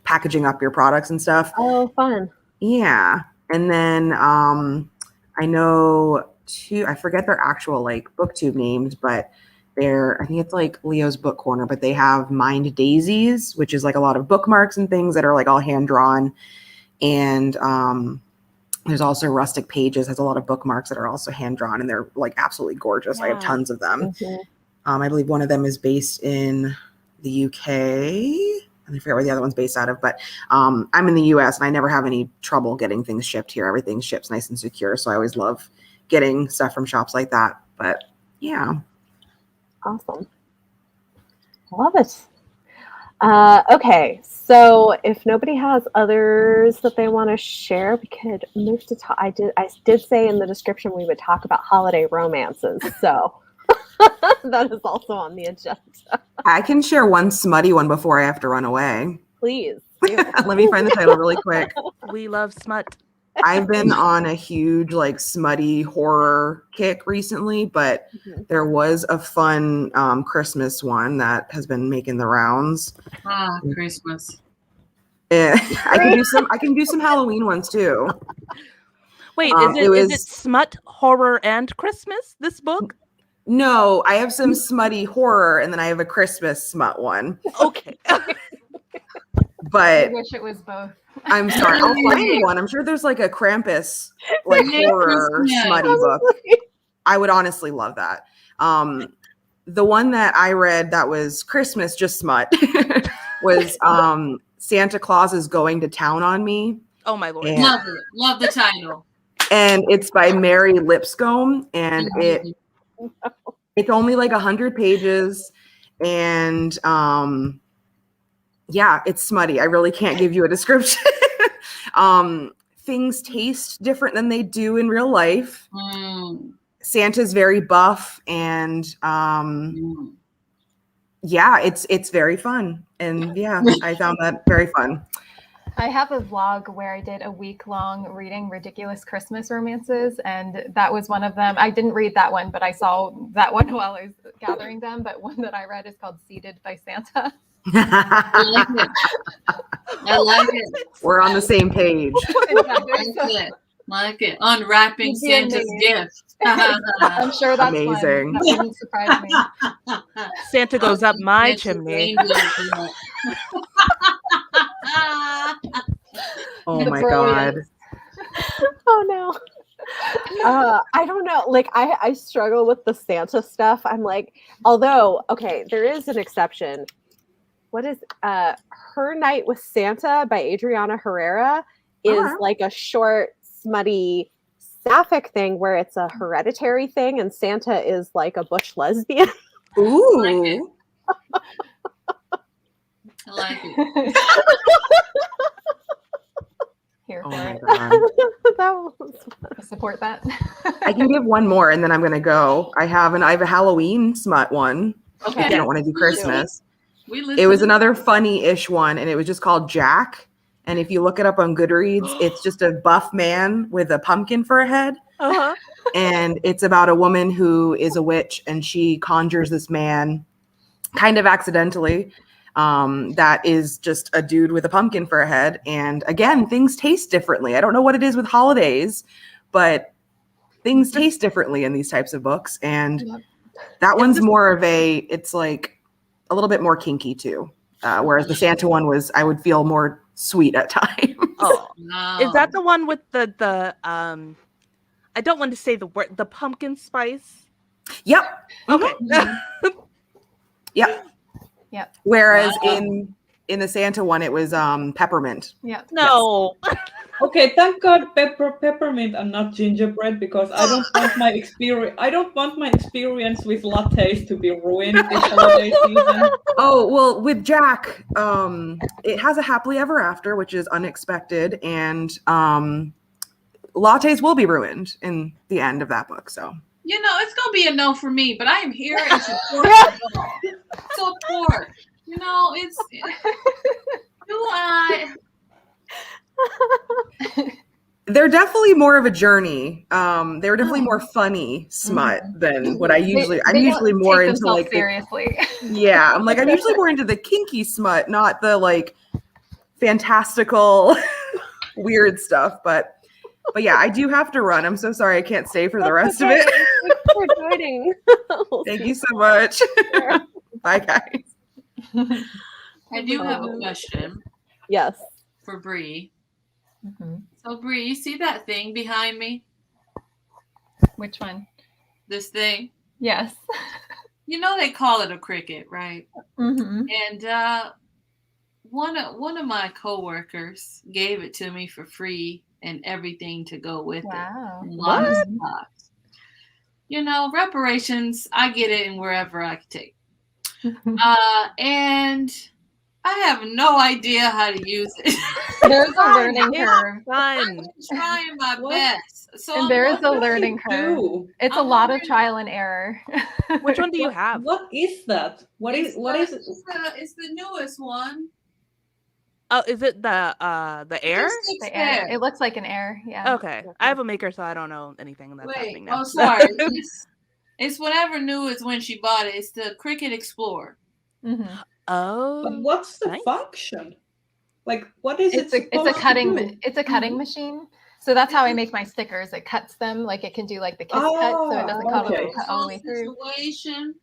packaging up your products and stuff. Oh, fun. Yeah. And then I know I forget their actual like booktube names, but I think it's like Leo's Book Corner, but they have Mind Daisies, which is like a lot of bookmarks and things that are like all hand drawn. And there's also Rustic Pages, has a lot of bookmarks that are also hand drawn, and they're like absolutely gorgeous. I have tons of them. I believe one of them is based in the UK. I forget where the other one's based out of, but I'm in the US and I never have any trouble getting things shipped here. Everything ships nice and secure. So I always love getting stuff from shops like that. But yeah. Awesome. Love it. Okay, so if nobody has others that they want to share, we could move to talk. I did say in the description we would talk about holiday romances, so that is also on the agenda. I can share one smutty one before I have to run away. Please. Let me find the title really quick. We love smut. I've been on a huge like smutty horror kick recently, but there was a fun Christmas one that has been making the rounds. Ah, Christmas. Yeah, I can do some Halloween ones too. Wait, is it smut, horror, and Christmas? This book? No, I have some smutty horror, and then I have a Christmas smut one. Okay. But I wish it was both. I'm sorry, I'll find one. I'm sure there's like a Krampus like horror smutty book. I would honestly love that. The one that I read that was Christmas, just smut, was Santa Claus is Going to Town on Me. Oh my Lord. Love it. Love the title. And it's by Mary Lipscomb, and it's only like 100 pages, and yeah, it's smutty. I really can't give you a description. Things taste different than they do in real life. Santa's very buff, and yeah, it's very fun. And yeah, I found that very fun. I have a vlog where I did a week-long reading ridiculous Christmas romances, and that was one of them. I didn't read that one, but I saw that one while I was gathering them. But one that I read is called Seated by Santa. I like it. I like it. We're on the same page. Like it. Unwrapping Santa's gift. I'm sure that's amazing. That wouldn't surprise me. Santa goes up my chimney. Oh my God. Oh no. I don't know. Like I struggle with the Santa stuff. I'm like, although, okay, there is an exception. What is Her Night with Santa by Adriana Herrera is like a short, smutty sapphic thing where it's a hereditary thing and Santa is like a butch lesbian. Ooh. I like it. Here Oh for my it. God. That was I support that. I can give one more and then I'm gonna go. I have a Halloween smut one. Okay. If you don't want to do Christmas. We It was another funny-ish one, and it was just called Jack. And if you look it up on Goodreads, it's just a buff man with a pumpkin for a head. Uh-huh. And it's about a woman who is a witch, and she conjures this man kind of accidentally that is just a dude with a pumpkin for a head. And again, things taste differently. I don't know what it is with holidays, but things taste differently in these types of books. And that one's more of it's like a little bit more kinky too. Whereas the Santa one I would feel more sweet at times. Oh, No. is that the one with the I don't want to say the word, the pumpkin spice? Yep. Okay. Yep. Yep. Whereas Wow. in in the Santa one, it was peppermint. Yeah. No. Okay, thank God peppermint and not gingerbread, because I don't want my experience. I don't want my experience with lattes to be ruined this holiday season. Oh, well, with Jack, it has a happily ever after, which is unexpected, and lattes will be ruined in the end of that book. So You know, it's gonna be a no for me, but I am here in support of the dog. Support. You know, it's do I they're definitely more of a journey. They were definitely more funny smut than what I usually. I'm They usually don't more take into themselves like the, seriously. yeah. I'm usually more into the kinky smut, not the like fantastical weird stuff. But yeah, I do have to run. I'm so sorry I can't stay for the rest of it. Thanks for joining. We'll Thank see you so much. later. Bye, guys. I do have a question Yes. for Brie. Mhm. So Brie, you see that thing behind me? Which one? This thing? Yes. You know they call it a Cricut, right? Mm-hmm. And one of my coworkers gave it to me for free and everything to go with Wow. it. A lot of stuff. You know, reparations, I get it and wherever I can take. And I have no idea how to use it. There's a learning curve. I'm Fun. trying my What? best. So And I'm there is a wondering- learning curve. Do? It's a I'm lot of wondering- trial and error. Which one do you have? What is that? What is it? It's the newest one. Oh, is it the air? Just sits The air. there. It looks like an air. Yeah. Okay. I have a maker, so I don't know anything that's Wait, happening now. oh sorry. It's whatever new is when she bought it. It's the Cricut Explorer. Mm-hmm. But Oh. what's the nice. function? Like, what is It's it a supposed cutting to do? it's a cutting machine. So that's how I make my stickers. It cuts them like it can do like the kiss cut, so it doesn't okay. cut all the way through. Situation.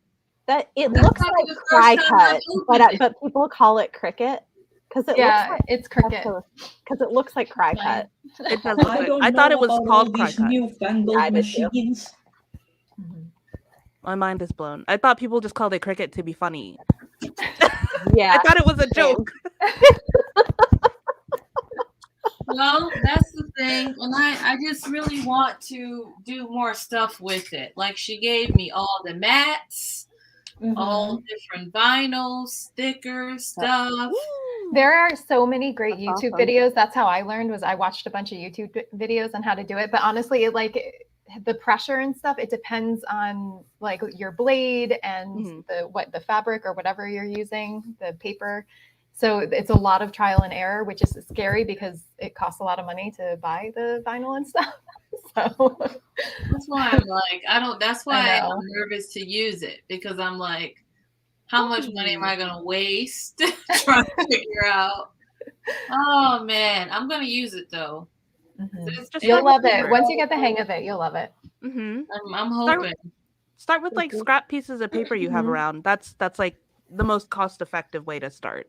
That it That's looks probably like the first time I've Cricut, opened it. but people call it Cricut because it Yeah, looks it's Cricut. like because it looks like Cricut. It does look I like- don't I thought know it was about called all these Cricut. newfangled Yeah, I did too. machines. Mhm. My mind is blown. I thought people just called it Cricut to be funny. Yeah. I thought it was a joke. Well, that's the thing. And I just really want to do more stuff with it. Like she gave me all the mats, all different vinyls, stickers, stuff. There are so many great That's YouTube awesome. videos. That's how I learned was I watched a bunch of YouTube videos on how to do it. But honestly, the pressure and stuff, it depends on like your blade and the fabric or whatever you're using, the paper. So it's a lot of trial and error, which is scary because it costs a lot of money to buy the vinyl and stuff. So That's why I'm like, that's why know. I'm nervous to use it because I'm like, how much money am I gonna waste trying to figure out? Oh man, I'm gonna use it though. Just you'll start love with it. paper. Once you get the hang of it, you'll love it. I'm hoping. Start with like scrap pieces of paper you have Mhm. around. That's like the most cost-effective way to start.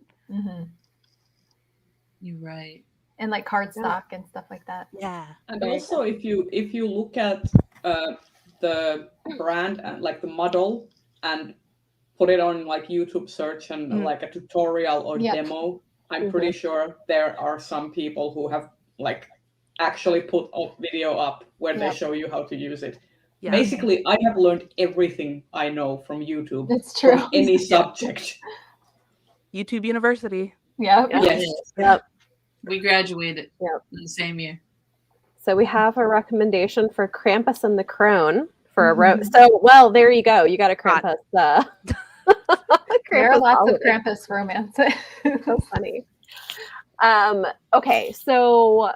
You're right. And like cardstock and stuff like that. Yeah. And Very also, if you look at the brand and like the model and put it on like YouTube search and like a tutorial or Yep. demo, I'm pretty sure there are some people who have like actually put a video up where they Yep. show you how to use it. Yeah. Basically, I have learned everything I know from YouTube It's true. from any subject. YouTube University. Yeah. Yes. Yep. We graduated Yep. in the same year. So we have a recommendation for Krampus and the Crone for a So, well, there you go. You got a Krampus. There are Krampus lots of holiday. Krampus romance. So funny. Okay, so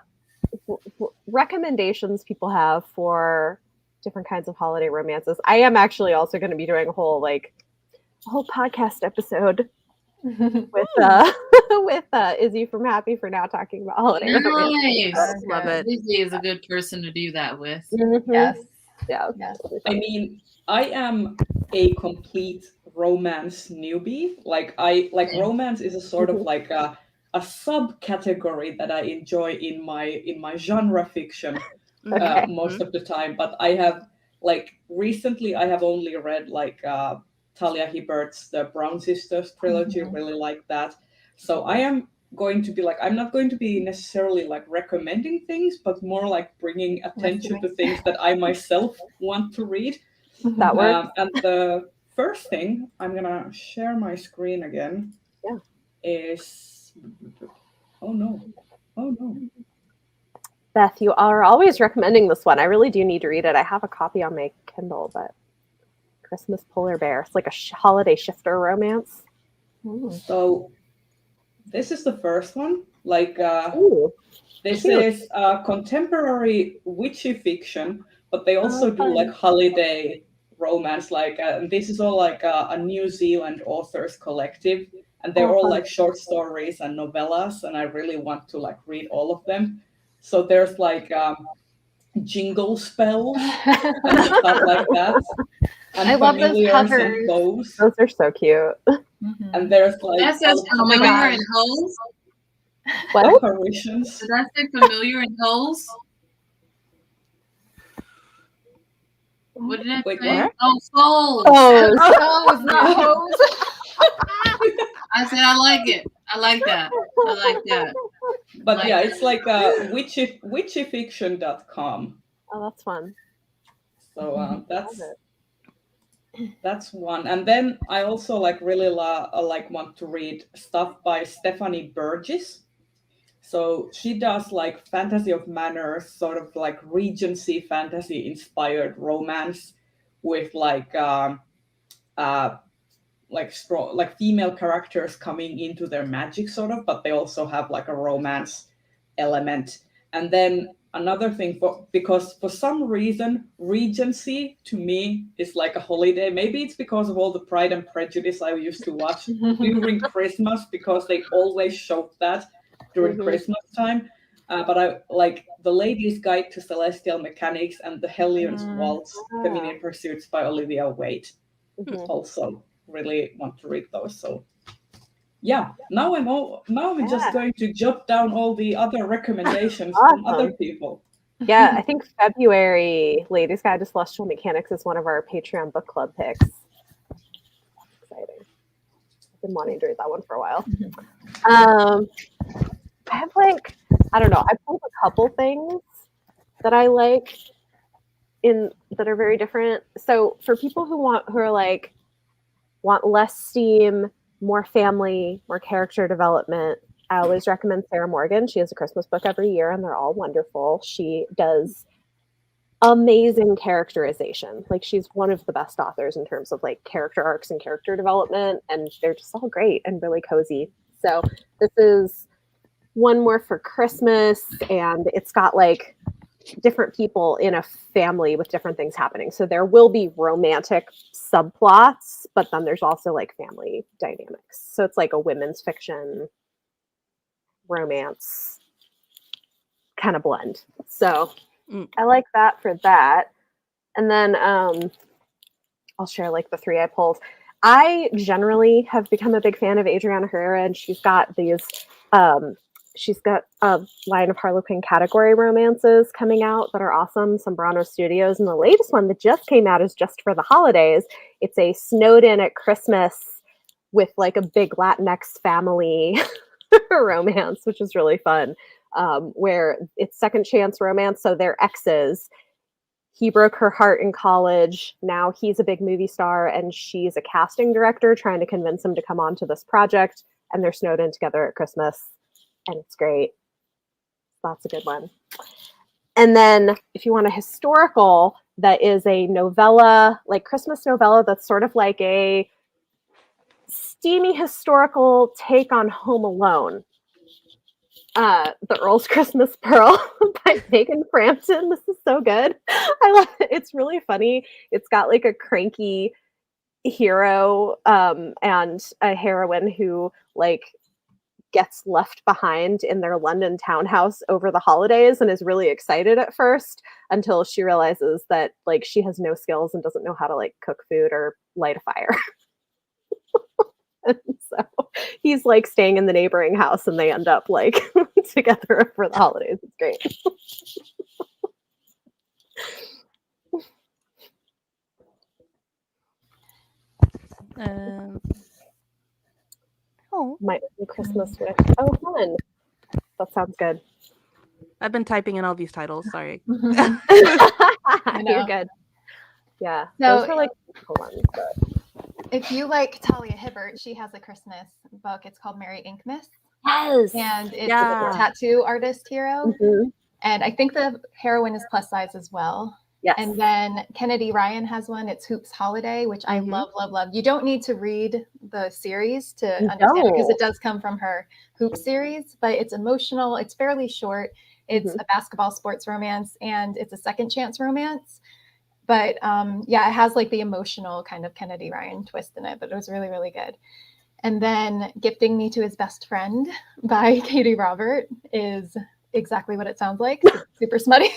recommendations people have for different kinds of holiday romances. I am actually also going to be doing a whole podcast episode with with Izzy from Happy for Now talking about holiday romances. Nice. Love it. Lizzie is a good person to do that with. Mhm. Yes. Yeah. Yes. I mean, I am a complete romance newbie. Like romance is a sort of like a subcategory that I enjoy in my genre fiction Okay. most of the time. But I have recently I have only read Talia Hibbert's The Brown Sisters trilogy. Really like that. So I am going to be like, I'm not going to be necessarily like recommending things, but more like bringing attention to things that I myself want to read. That works. And the first thing, I'm gonna share my screen again. Yeah. Is oh no. Beth, you are always recommending this one. I really do need to read it. I have a copy on my Kindle, but Christmas Polar Bear. It's like a holiday shifter romance. So this is the first one. Like Ooh, this cute. is contemporary witchy fiction, but they also do fun. like holiday romance. Like this is all like a New Zealand authors collective, and they're all fun. like short stories and novellas. And I really want to like read all of them. So there's like jingle spells and stuff like that. And I love those familiars covers. and those. Those are so cute. And there's like That says familiar and holes. What? apparitions. Did that say familiar and holes? What did that Wait, say? what? Oh, souls. Oh, Hose, not hose. I said I like it. I like that. I like that. But Like yeah, that. it's like witchyfiction.com. oh, that's fun. So that's one. And then I also like really like want to read stuff by Stephanie Burgess. So she does like Fantasy of Manners, sort of like Regency fantasy inspired romance with like strong like female characters coming into their magic sort of, but they also have like a romance element. And then another thing, because for some reason Regency to me is like a holiday. Maybe it's because of all the Pride and Prejudice I used to watch during Christmas, because they always showed that during Christmas time. But I like The Lady's Guide to Celestial Mechanics and The Hellion's Waltz, Feminine Pursuits by Olivia Wade. Also really want to read those. So yeah, now I'm just going to jot down all the other recommendations from other people. Yeah, I think February Ladies Guide to Celestial Mechanics is one of our Patreon book club picks. Exciting. I've been wanting to read that one for a while. I have like, I don't know, I pulled a couple things that I like that are very different. So for people who are like want less steam, more family, more character development, I always recommend Sarah Morgan. She has a Christmas book every year and they're all wonderful. She does amazing characterization. Like she's one of the best authors in terms of like character arcs and character development, and they're just all great and really cozy. So this is one more for Christmas, and it's got like different people in a family with different things happening. So there will be romantic subplots, but then there's also like family dynamics. So it's like a women's fiction romance kind of blend. So I like that for that. And then I'll share like the three I pulled. I generally have become a big fan of Adriana Herrera, and she's got these she's got a line of Harlequin category romances coming out that are awesome, Sombrano Studios. And the latest one that just came out is just for the holidays. It's a snowed in at Christmas with like a big Latinx family romance, which is really fun, where it's second chance romance. So they're exes. He broke her heart in college. Now he's a big movie star and she's a casting director trying to convince him to come on to this project. And they're snowed in together at Christmas. And it's great. That's a good one. And then if you want a historical, that is a novella, like Christmas novella, that's sort of like a steamy historical take on Home Alone. The Earl's Christmas Pearl by Megan Frampton. This is so good. I love it. It's really funny. It's got like a cranky hero and a heroine who like gets left behind in their London townhouse over the holidays and is really excited at first until she realizes that like she has no skills and doesn't know how to like cook food or light a fire. And so he's like staying in the neighboring house and they end up like together for the holidays. It's great. Oh, My Christmas wish. Oh, fun. That sounds good. I've been typing in all these titles. Sorry. know. You're good. Yeah. So- Those were like cool ones. But... If you like Talia Hibbert, she has a Christmas book. It's called Merry Inkmas. Yes. And it's Yeah. a tattoo artist hero. Mhm. And I think the heroine is plus size as well. Yes. And then Kennedy Ryan has one. It's Hoops Holiday, which I Mhm. love. You don't need to read the series to You understand it because don't. it does come from her Hoop series, but it's emotional. It's fairly short. It's a basketball sports romance and it's a second chance romance. But yeah, it has like the emotional kind of Kennedy Ryan twist in it, but it was really, really good. And then Gifting Me to His Best Friend by Katie Robert is exactly what it sounds like. Super smutty.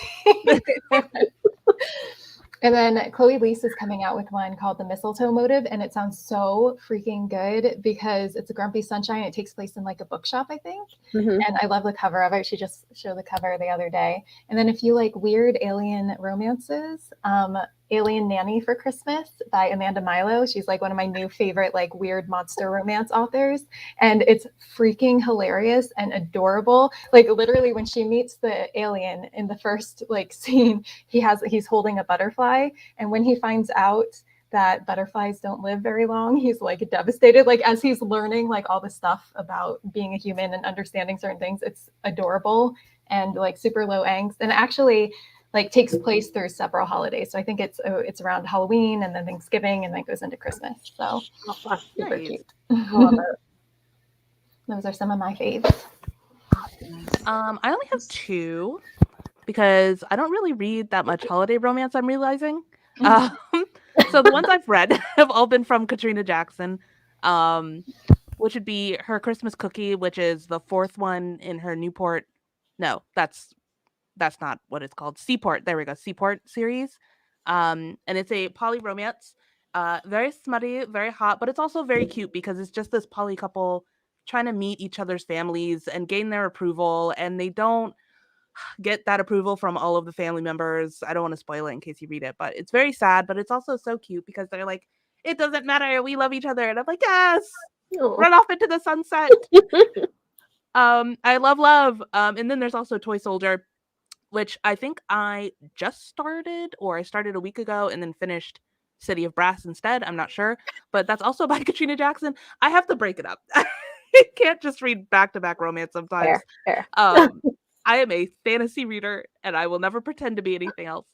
And then Chloe Leese is coming out with one called The Mistletoe Motive, and it sounds so freaking good because it's a Grumpy Sunshine. It takes place in like a bookshop, I think. Mhm. And I love the cover of it. She just showed the cover the other day. And then if you like weird alien romances, Alien Nanny for Christmas by Amanda Milo. She's like one of my new favorite like weird monster romance authors. And it's freaking hilarious and adorable. Like literally when she meets the alien in the first like scene, he's holding a butterfly. And when he finds out that butterflies don't live very long, he's like devastated. Like as he's learning like all the stuff about being a human and understanding certain things, it's adorable and like super low angst. And actually like takes place through several holidays. So I think it's around Halloween and then Thanksgiving and then goes into Christmas. So Oh, super Nice. cute. I love it. those are some of my faves. I only have 2 because I don't really read that much holiday romance, I'm realizing. So the ones I've read have all been from Katrina Jackson, which would be her Christmas Cookie, which is the 4th one in her Newport. No, that's not what it's called. Seaport. There we go. Seaport series. And it's a poly romance. Very smutty, very hot, but it's also very cute because it's just this poly couple trying to meet each other's families and gain their approval, and they don't get that approval from all of the family members. I don't want to spoil it in case you read it, but it's very sad, but it's also so cute because they're like, it doesn't matter, we love each other. And I'm like, yes, Aw. run off into the sunset. I love. And then there's also Toy Soldier, which I think I just started, or I started a week ago and then finished City of Brass instead. I'm not sure, but that's also by Katrina Jackson. I have to break it up. I can't just read back-to-back romance sometimes. Fair. I am a fantasy reader and I will never pretend to be anything else.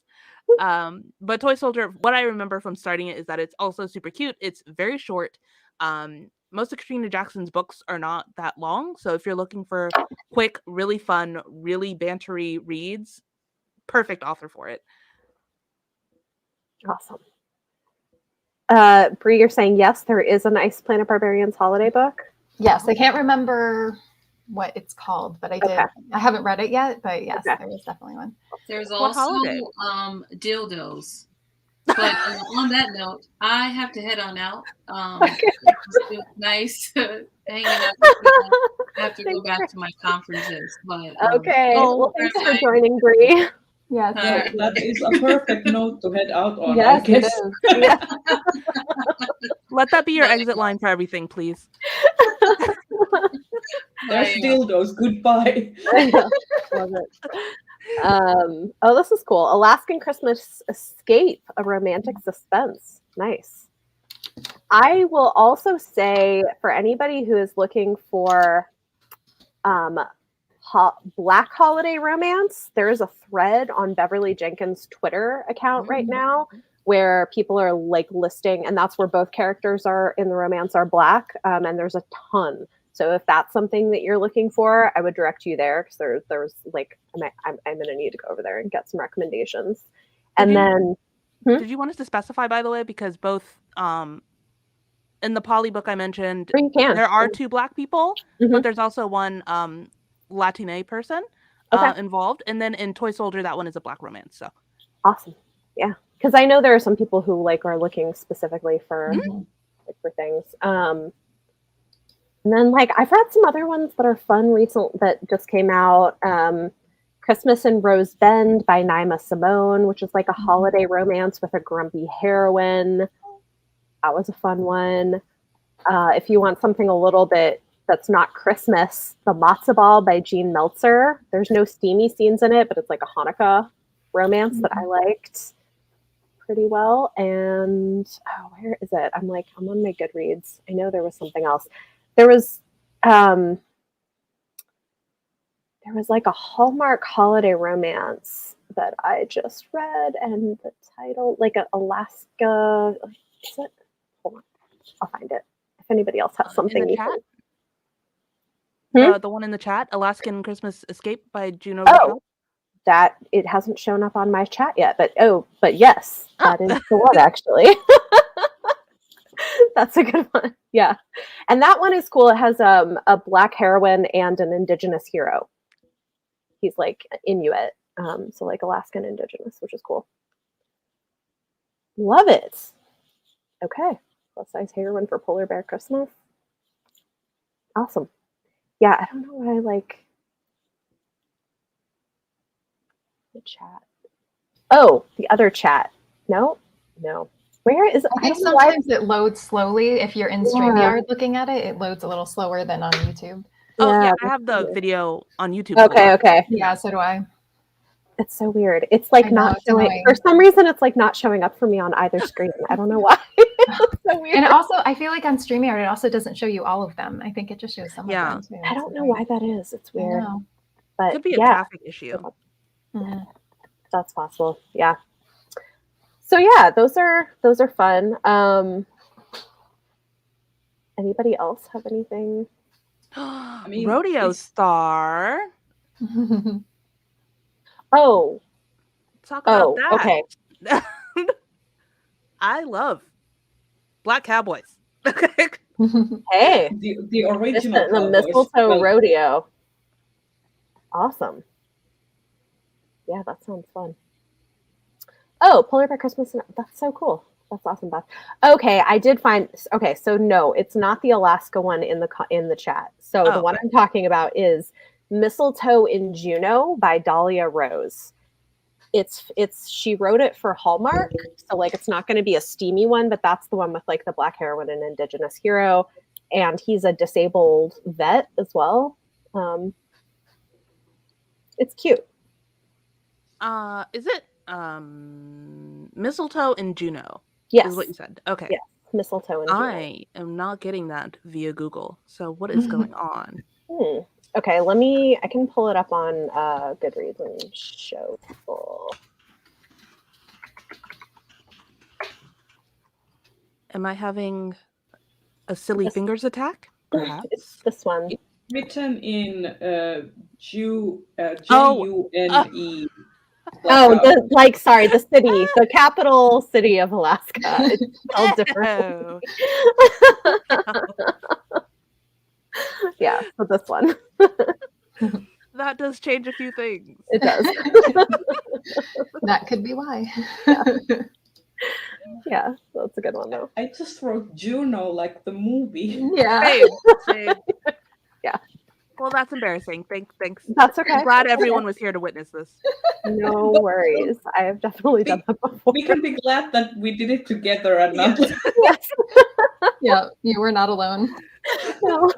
But Toy Soldier, what I remember from starting it is that it's also super cute. It's very short. Most of Katrina Jackson's books are not that long. So if you're looking for quick, really fun, really bantery reads, perfect author for it. Awesome. Brie, you're saying yes, there is an Ice Planet Barbarians holiday book. Yes, I can't remember what it's called, but I did. Okay. I haven't read it yet, but yes, Okay. there is definitely one. There's What also holiday? dildos. But on that note, I have to head on out. Okay. It's been nice hanging out with you. I have to go back to my conferences. But Okay. Oh, Well, thanks for bye. joining, Brie. Yes, Alright. That is a perfect note to head out on, I yes, it guess. is. Yeah. let that be your Bye. exit line for everything, please. There's Bye. dildos. Goodbye. I know. Love it. Oh, this is cool. Alaskan Christmas Escape, a romantic suspense. Nice. I will also say for anybody who is looking for Black holiday romance, there is a thread on Beverly Jenkins' Twitter account right now where people are like listing, and that's where both characters are in the romance are Black, and there's a ton. So if that's something that you're looking for, I would direct you there because there's like I'm gonna need to go over there and get some recommendations. And then Did you want us to specify, by the way, because both in the poly book I mentioned, you can. there are 2 Black people, Mhm. but there's also one Latina person Okay. involved. And then in Toy Soldier, that one is a Black romance. So Awesome. Yeah. Because I know there are some people who like are looking specifically for things. And then like I've read some other ones that are fun recent that just came out. Christmas in Rose Bend by Naima Simone, which is like a holiday romance with a grumpy heroine. That was a fun one. If you want something a little bit that's not Christmas, The Matzo Ball by Jean Meltzer. There's no steamy scenes in it, but it's like a Hanukkah romance that I liked pretty well. And where is it? I'm on my Goodreads. I know there was something else. There was like a Hallmark holiday romance that I just read, and the title, like Alaska. Is it? Hold on, I'll find it. If anybody else has something in the you chat. can... The one in the chat, Alaskan Christmas Escape by Juno. That it hasn't shown up on my chat yet, but yes, that is the one actually. That's a good one. Yeah, and that one is cool. It has a Black heroine and an Indigenous hero. He's like Inuit, so like Alaskan Indigenous, which is cool. Love it. Okay, plus size heroine for Polar Bear Christmas. Awesome. Yeah, I don't know why I like the chat. Oh, the other chat. No. Where is it? I think sometimes it loads slowly. If you're in StreamYard looking at it, it loads a little slower than on YouTube. Oh yeah, I have the video on YouTube. Okay. Yeah, so do I. It's so weird. It's like not showing. For some reason, it's like not showing up for me on either screen. I don't know why. It's so weird. And also, I feel like on StreamYard, it also doesn't show you all of them. I think it just shows some of them too. I don't know why that is. It's weird. But could be a traffic issue. Mm-hmm. That's possible. Yeah. So yeah, those are fun. Anybody else have anything? I mean, rodeo star. Oh, talk about that. Okay. I love Black Cowboys. Hey, the original the Mistletoe Rodeo. Awesome. Yeah, that sounds fun. Oh, Polar Bear Christmas. That's so cool. That's awesome, Beth. Okay, I did find. Okay, so no, it's not the Alaska one in the chat. So the one I'm talking about is Mistletoe in Juneau by Dahlia Rose. She wrote it for Hallmark, so like it's not going to be a steamy one, but that's the one with like the Black heroine and Indigenous hero, and he's a disabled vet as well. It's cute. Is it Mistletoe in Juneau? Yes, is what you said. Okay. Yes, Mistletoe in Juneau. I am not getting that via Google. So what is going on? Okay, I can pull it up on Goodreads and show people. Am I having a silly fingers attack? Perhaps? It's this one. It's written in June. Sorry, the city, the capital city of Alaska. It's spelled differently. Yeah, so this one. That does change a few things. It does. That could be why. Yeah, that's a good one though. I just wrote Juno like the movie. Yeah. Same. Yeah. Well, that's embarrassing. Thanks. That's okay. I'm glad everyone was here to witness this. No worries. I have definitely done that before. We can be glad that we did it together and not. Yes. Yeah, you were not alone. No.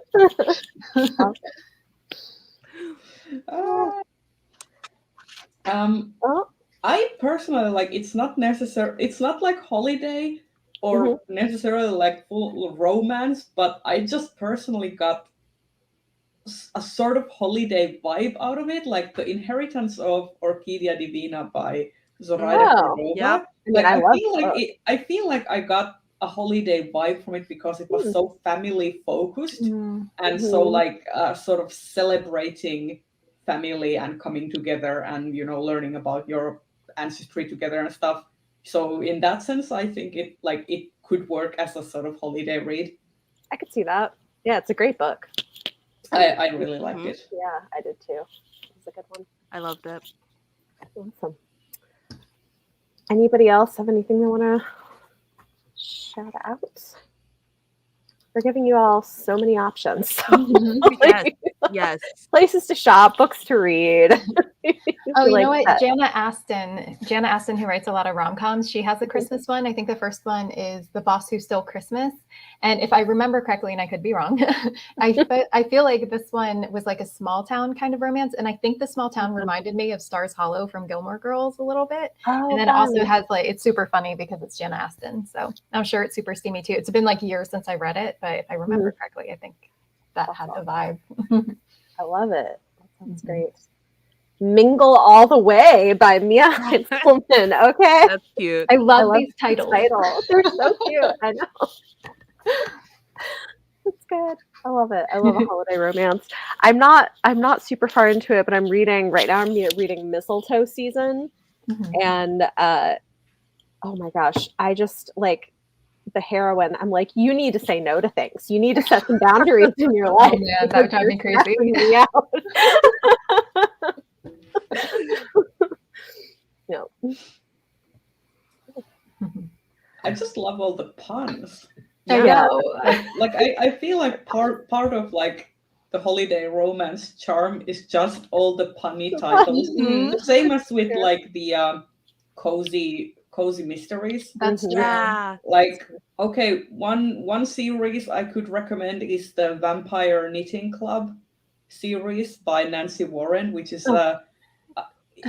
I personally it's not necessary. It's not like holiday or necessarily like full romance, but I just personally got a sort of holiday vibe out of it, like The Inheritance of Orquídea Divina by Zoraida Cordova. Yep. Like I feel like I got a holiday vibe from it because it was so family focused and so like sort of celebrating family and coming together and learning about your ancestry together and stuff. So in that sense, I think it could work as a sort of holiday read. I could see that. Yeah, it's a great book. I really liked it. Yeah, I did too. It's a good one. I loved it. Awesome. Anybody else have anything they want to shout out? We're giving you all so many options. So Yes. places to shop, books to read. Oh, feel you like know what? that. Jana Aston, who writes a lot of rom-coms, she has a Christmas one. I think the first one is The Boss Who Stole Christmas. And if I remember correctly, and I could be wrong, I feel like this one was like a small town kind of romance. And I think the small town reminded me of Stars Hollow from Gilmore Girls a little bit. Oh, And then it also has like, it's super funny because it's Jana Aston. So I'm sure it's super steamy too. It's been like years since I read it, but if I remember correctly, I think that had the vibe. I love it. That sounds great. Mingle All the Way by Mia Heinzelman. Okay. That's cute. I love these titles. They're so cute. I know. It's good. I love it. I love a holiday romance. I'm not super far into it, but I'm reading right now. I'm reading Mistletoe Season, and oh my gosh, I just like the heroine. I'm like, you need to say no to things. You need to set some boundaries in your life. Oh man, that would drive me crazy. Me out. No. I just love all the puns. I know. Like I feel like part of like the holiday romance charm is just all the punny titles. The same as with like the cozy mysteries. That's true. Yeah. Like, okay, one series I could recommend is the Vampire Knitting Club series by Nancy Warren, which is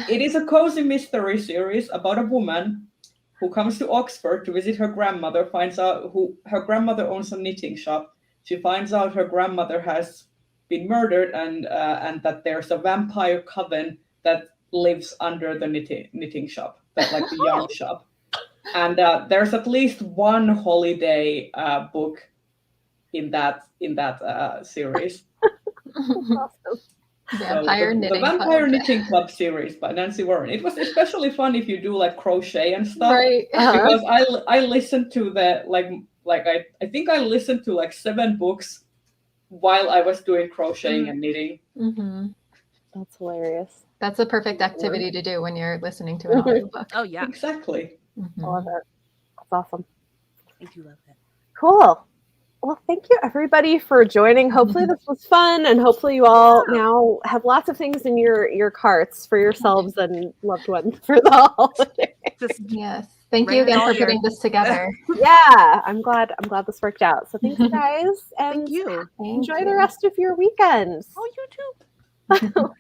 it is a cozy mystery series about a woman who comes to Oxford to visit her grandmother, finds out her grandmother owns a knitting shop. She finds out her grandmother has been murdered and that there's a vampire coven that lives under the knitting shop, that like the yarn shop. And there's at least one holiday book in that series. Awesome. Vampire Knitting the Vampire Club. Knitting Club series by Nancy Warren. It was especially fun if you do like crochet and stuff. Right. Because I listened to the I think I listened to like 7 books while I was doing crocheting and knitting. That's hilarious. That's a perfect activity to do when you're listening to an audiobook. Oh yeah. Exactly. I love it. That's awesome. I do love that. Cool. Well, thank you everybody for joining. Hopefully this was fun, and hopefully you all now have lots of things in your carts for yourselves and loved ones for the holiday. Yes. Thank you again for putting this together. Yeah, I'm glad this worked out. So thanks guys, and Thank you. enjoy the rest of your weekends. Oh, you too.